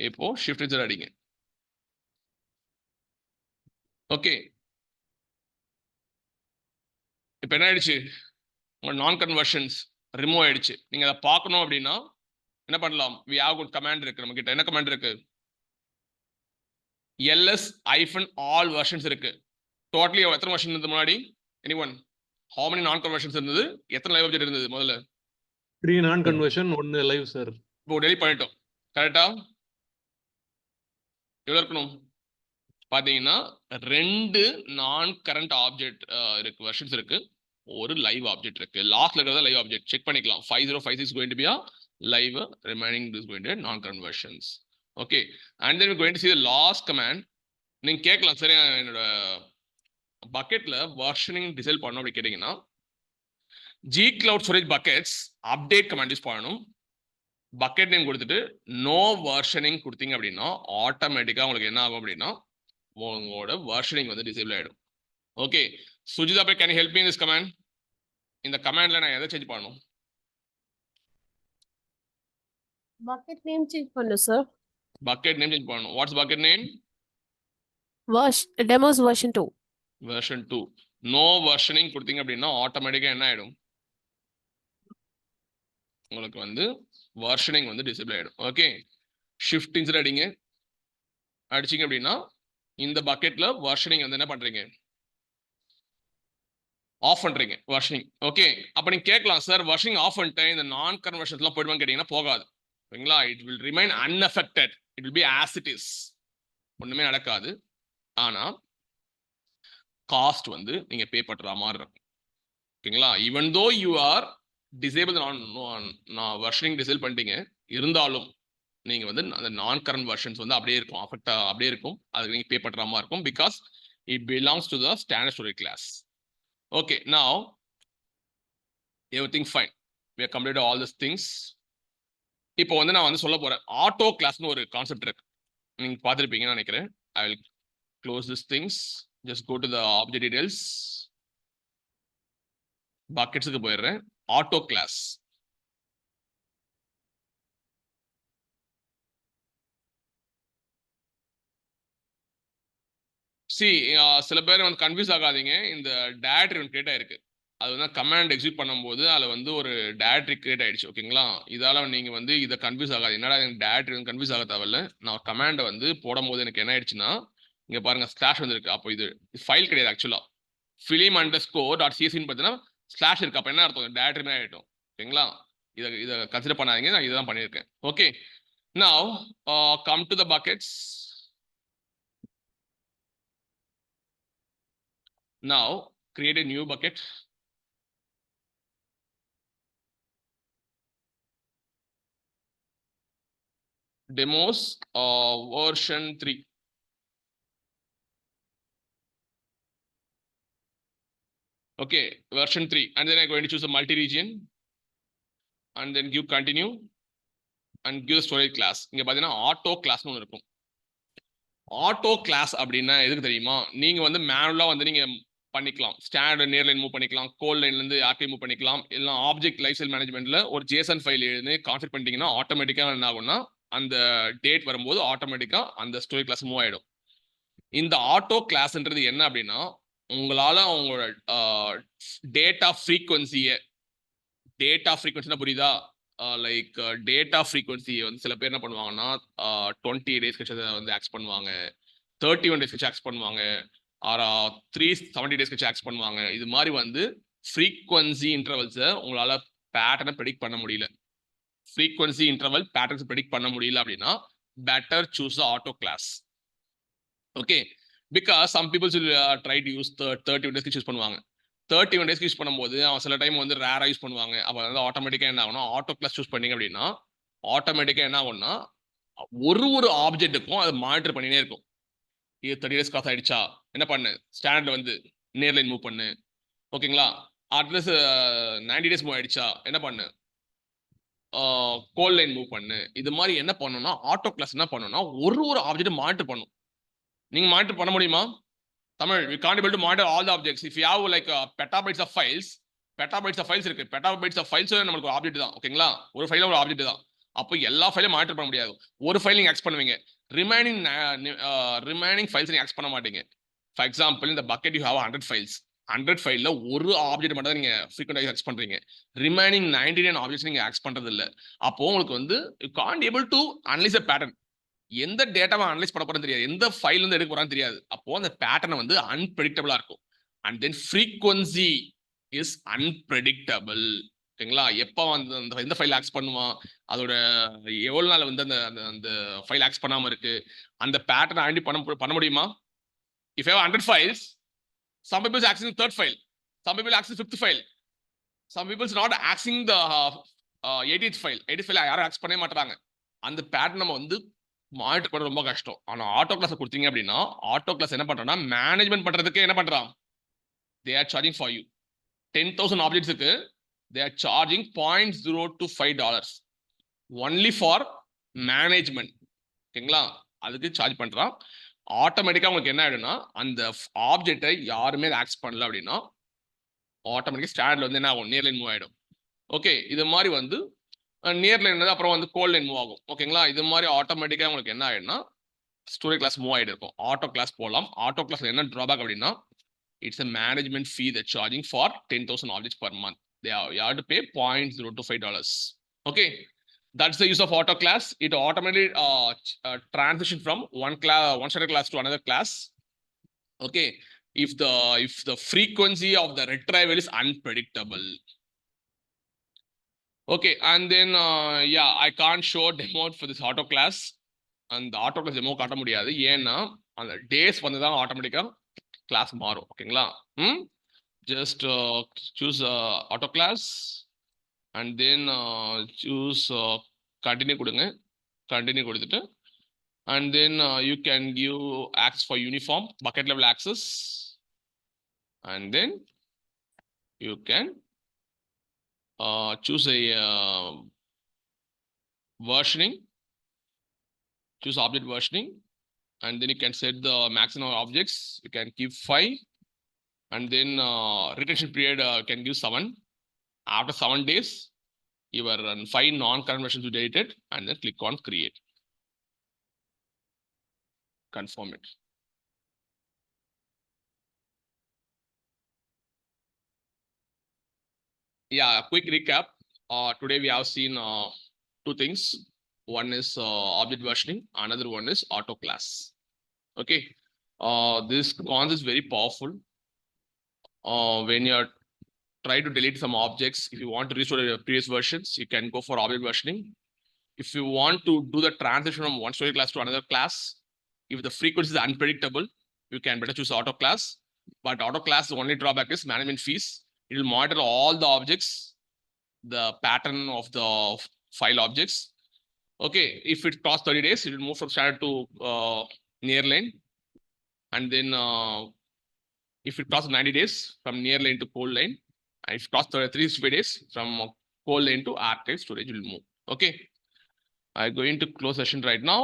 இப்போ shift Z அடிங்க. ஓகே, இப்போ என்ன ஆயிடுச்சு, உங்க non-current versions ரிமூவ் ஆயிடுச்சு. நீங்க அதை பார்க்கணும் அப்படின்னா என்ன பண்ணலாம், we have good command இருக்கு நம்ம கிட்ட. என்ன கமாண்ட் இருக்கு? ls-all versions இருக்கு. டோட்டலி எத்தனை வெர்ஷன் இருந்தது முன்னாடி? anyone? how many non conversions இருந்தது, எத்தனை லைவ் ஆப்ஜெக்ட் இருந்தது முதல்ல? 3 non-conversion, 1 live, sir. இப்போ டெலிட் பண்ணிட்டோம். கரெக்டா? எவ்வளவு இருக்கணும் பாத்தீங்கன்னா 2 நான் கரண்ட் ஆப்ஜெக்ட் இருக்கு, வெர்ஷன்ஸ் இருக்கு, ஒரு லைவ் ஆப்ஜெக்ட் இருக்கு. லாஸ்ட்ல இருக்கிறது லைவ் ஆப்ஜெக்ட் செக் பண்ணிக்கலாம். 5056 going to be a live, remaining is going to be non current versions. Okay, and then we're going to see the last command. நீங்க கேட்கலாம், சரி என்னோட பக்கெட்ல வெர்ஷனிங் டிசைல் பண்ணணும் அப்படி கேட்டீங்கன்னா G cloud storage buckets update command use பண்ணணும். Bucket name கொடுத்துட்டு நோ வெர்ஷனிங் கொடுத்தீங்க அப்படின்னா ஆட்டோமேட்டிக்கா உங்களுக்கு என்ன ஆகும் அப்படின்னா உங்களோட வெர்ஷனிங் வந்து டிசேபிள் ஆயிடும். Okay, Sujitha by can you help me in this command? இந்த கமாண்ட்ல நான் எதை சேஞ்ச் பண்ணணும்? பக்கெட் நேம் சேஞ்ச் பண்ணு சார். பக்கெட் நேம் சேஞ்ச் பண்ணணும். What's bucket name? Demos version 2. Version 2. No versioning கொடுத்தீங்க அப்படின்னா ஆட்டோமேட்டிக்கா என்ன ஆயிடும், உங்களுக்கு வந்து வெர்ஷனிங் வந்து டிசேபிள் ஆயிடும். ஓகே, ஷிஃப்ட் இன்சைட் அடிங்க. அடிச்சிங்க அப்படின்னா இந்த பக்கெட்ல வெர்ஷனிங் வந்து என்ன பண்றீங்க, ஆஃப் பண்றீங்க வெர்ஷனிங். ஓகே, அப்ப நீங்க கேட்கலாம், சார் வெர்ஷனிங் ஆஃப் பண்ணிட்டேன் இந்த நான் கன்வர்ஷன்ஸ்லாம் போயிடுவான்னு கேட்டீங்கன்னா போகாது. ஓகேங்களா, it will remain unaffected, it will be as it is, ஒண்ணுமே நடக்காது. ஆனா காஸ்ட் வந்து நீங்க பே பண்ற மாதிரி இருக்கும். ஓகேங்களா, even though you are disable நான் வெர்ஷனிங் டிசேபிள் பண்ணிட்டீங்க, இருந்தாலும் நீங்க வந்து அந்த நான் கரண்ட் வெர்ஷன்ஸ் வந்து அப்படியே இருக்கும், அஃபெக்ட் அப்படியே இருக்கும், அதுக்கு நீங்க பே பண்ற மாதிரி இருக்கும், because it belongs to the standard storage class. Okay, now everything fine. We have completed all these things. இப்போ வந்து நான் வந்து சொல்ல போறேன் ஆட்டோ கிளாஸ்னு ஒரு கான்செப்ட் இருக்கு, நீங்க பார்த்துருப்பீங்கன்னு நினைக்கிறேன். I will close these things. Just go to the object details. Bucketsக்கு போயிடுறேன். Auto class. சில பேர் வந்து கன்ஃபியூஸ் ஆகாதீங்க. இந்த டைரக்டரி ஒன்று கிரியேட் ஆயிருக்கு, அது வந்து கமாண்ட் எக்ஸிக்யூட் பண்ணும்போது அதில் வந்து ஒரு டைரக்டரி கிரியேட் ஆயிடுச்சு. ஓகேங்களா, இதால நீங்க வந்து இதை கன்ஃபியூஸ் ஆகாது. என்னடா எனக்கு டைரக்டரி வந்து கன்ஃபியூஸ் ஆக தேவையில்ல. நான் கமாண்டை வந்து போடும் போது எனக்கு என்ன ஆயிடுச்சுன்னா, இங்க பாருங்க ஸ்லாஷ் வந்துருக்கு. அப்போ இது ஃபைல் கிடையாது, ஆக்சுவலா film_.csv பார்த்தீங்கன்னா ஸ்லாஷ் இருக்கு. அப்போ என்ன அர்த்தம், டைரக்டரி மாதிரி ஆயிட்டோம். ஓகேங்களா, இதை கன்சிடர் பண்ணாதீங்க, நான் இதை தான் பண்ணியிருக்கேன். Okay, now come to the buckets. Now create a new bucket. Demos version 3. Okay, version 3, and then I'm going to choose a multi-region and then give continue and give storage class. இங்க பாத்தீங்கன்னா auto class னு இருக்கும். Auto class அப்படின்னா எதுக்கு தெரியுமா, நீங்க வந்து மேனுவலா வந்து நீங்க பண்ணிக்கலாம், ஸ்டாண்டர்ட் நேர் லைன் மூவ் பண்ணிக்கலாம், கோல் லைன்ல இருந்து ஆர்கே மூவ் பண்ணிக்கலாம், இல்ல ஆப்ஜெக்ட் லைஃப் ஸ்டைல் மேனேஜ்மெண்ட்ல ஒரு ஜேசன் ஃபைல் எழுதி கான்ஃபிகர் பண்ணிட்டீங்கன்னா ஆட்டோமேட்டிக்கா என்ன ஆகும்னா அந்த டேட் வரும்போது ஆட்டோமேட்டிக்கா அந்த ஸ்டோரி கிளாஸ் மூவ் ஆயிடும். இந்த ஆட்டோ கிளாஸ்ன்றது என்ன அப்படின்னா, உங்களால உங்களோட டேட்டா ஃப்ரீக்வன்சியை புரியுதா, லைக் டேட்டா ஃப்ரீக்வன்சி வந்து சில பேர் என்ன பண்ணுவாங்கன்னா 20 days கழிச்சு அதை வந்து ஆக்ஸ் பண்ணுவாங்க, 31 days கழிச்சு ஆக்ஸ் பண்ணுவாங்க, 370 days கழிச்சு ஆக்ஸ் பண்ணுவாங்க. இது மாதிரி வந்து ஃப்ரீக்வன்சி இன்டர்வல்ஸை உங்களால பேட்டர்னை ப்ரெடிக்ட் பண்ண முடியல. ஃப்ரீக்வன்சி இன்டர்வல் பேட்டர்ன்ஸ் ப்ரெடிக்ட் பண்ண முடியல அப்படின்னா better choose auto class. Okay, because some peoples try to use 31 days use பண்ணுவாங்க. 31 days யூஸ் பண்ணும்போது அவன் சில டைம் வந்து ரேரா யூஸ் பண்ணுவாங்க. அப்போ வந்து ஆட்டோமேட்டிக்கா என்ன ஆகும்னா, ஆட்டோ கிளாஸ் சூஸ் பண்ணீங்க அப்படின்னா ஆட்டோமேட்டிக்கா என்ன ஆகும்னா ஒரு ஆப்ஜெக்ட்டுக்கும் அது மானிட்டர் பண்ணினே இருக்கும். இது 30 days கிராஸ் ஆயிடுச்சா, என்ன பண்ணு ஸ்டாண்டர்ட்ல வந்து நேர் லைன் மூவ் பண்ணு. ஓகேங்களா, அட்லீஸ்ட் 90 days மூவ் ஆயிடுச்சா, என்ன பண்ணு கோல் லைன் மூவ் பண்ணு. இது மாதிரி என்ன பண்ணும்னா ஆட்டோ கிளாஸ் என்ன பண்ணும்னா ஒரு ஆப்ஜெக்ட் மானிட்டர் பண்ணும். நீங்க மானிட்டர் பண்ண முடியுமா? Tamil, we can't able to monitor all the objects. If you have like petabytes of files இருக்கு, petabytes of files நமக்கு ஒரு ஆப்ஜெக்ட் தான். ஓகேங்களா, ஒரு ஃபைல ஒரு ஆப்ஜெக்ட் தான். அப்போ எல்லா ஃபைலையும் மானிட்டர் பண்ண முடியாது. ஒரு ஃபைல் நீங்க ஆக்சஸ் பண்ணுவீங்க, ரிமைனிங் ஃபைல்ஸ் நீங்க ஆக்சஸ் பண்ண மாட்டீங்க. ஃபார் எக்ஸாம்பிள், இந்த பக்கெட் யூ ஹேவ் 100 ஃபைல்ஸ், 100 ஃபைல்ல ஒரு ஆப்ஜெக்ட் மட்டும் தான் நீங்க ஃப்ரீக்வென்ட்டா ஆக்சஸ் பண்றீங்க, ரிமைனிங் 99 ஆப்ஜெக்ட்ஸ் நீங்க ஆக்சஸ் பண்றது இல்ல. அப்போ உங்களுக்கு வந்து you can't able to analyse a pattern. எந்த டேட்டாவை அனலைஸ் பண்ண போறதுன்னு தெரியாது, எந்த ஃபைல் இருந்து எடுக்க போறான்னு தெரியாது. அப்போ அந்த பேட்டர்ன் வந்து அன்பிரெடிக்டபிளா இருக்கும். And then frequency is unpredictable. ஓகேங்களா? எப்போ வந்து அந்த எந்த ஃபைல் ஆக்ஸ் பண்ணுவான், அதோட எவ்வளவு நாள் வந்து அந்த அந்த அந்த ஃபைல் ஆக்ஸ் பண்ணாம இருக்கு, அந்த பேட்டர்ன் ஐடென்டி பண்ண முடியுமா? If you have 100 files, some people is accessing third file, some people accessing fifth file, some people is not accessing the 80th file. 80th file யாரும் ஆக்சஸ் பண்ணவே மாட்டாங்க. அந்த பேட்டர்ன் நம்ம வந்து மானிட்டர் பண்ண ரொம்ப கஷ்டம். ஆனா ஆட்டோ கிளாஸ் கொடுத்தீங்க அப்படின்னா ஆட்டோ கிளாஸ் என்ன பண்றோம்னா மேனேஜ்மெண்ட் பண்றதுக்கு என்ன பண்றான், they are charging for you 10,000 ஆப்ஜெக்ட்ஸ்க்கு they are charging $0.025 only for management. ஓகேங்களா? அதுக்கு சார்ஜ் பண்றான். ஆட்டோமேட்டிக்கா உங்களுக்கு என்ன ஆயிடும்னா அந்த ஆப்ஜெக்டை யாருமே ஆக்சஸ் பண்ணல அப்படின்னா ஆட்டோமேட்டிக்கா ஸ்டாண்டர்ட்ல வந்து என்ன ஆகும், நியர் லைன் மூவ் ஆயிடும். ஓகே, இது மாதிரி வந்து நியர் லைன் அப்புறம் வந்து கோல்ட் லைன் மூவ் ஆகும். ஓகேங்களா? இது மாதிரி ஆட்டோமேட்டிக்கா உங்களுக்கு என்ன ஆயிடும்னா ஸ்டோரேஜ் கிளாஸ் மூவ் ஆயிட்டு இருக்கும். ஆட்டோ கிளாஸ் போகலாம். ஆட்டோ கிளாஸ்ல என்ன டிராபேக் அப்படின்னா it's a management fee that charging for 10,000 objects per month. You have to pay $0.025. Okay, that's the use of auto class. It automatically transition from one standard class to another class. Okay, if the frequency of the retrieval is unpredictable. Okay, and then yeah, I can't show demo for this auto class. And the auto class demo காட்ட முடியாது. ஏன்னா அந்த days வந்து தான் ஆட்டோமேட்டிக்கா class மாறும். ஓகேங்களா? Just choose auto class and then choose continue கொடுங்க. கண்டினியூ கொடுத்துட்டு and then you can give access for uniform bucket level access and then you can choose a versioning, choose object versioning, and then you can set the maximum objects. You can keep 5, and then retention period can give 7. After 7 days, your 5 non-current versions will be deleted, and then click on create. Confirm it. Yeah, quick recap. Today we have seen 2 things. One is object versioning, another one is auto class. Okay, this concept is very powerful. When you are try to delete some objects, if you want to restore your previous versions, you can go for object versioning. If you want to do the transition from one storage class to another class, if the frequency is unpredictable, you can better choose auto class. But auto class, the only drawback is management fees. It will monitor all the objects, the pattern of the file objects. Okay, if it costs 30 days, it will move from standard to near line. And then if it costs 90 days, from near line to cold line. And if it costs 365 days, from cold line to archive storage will move. Okay, I'm going to close session right now.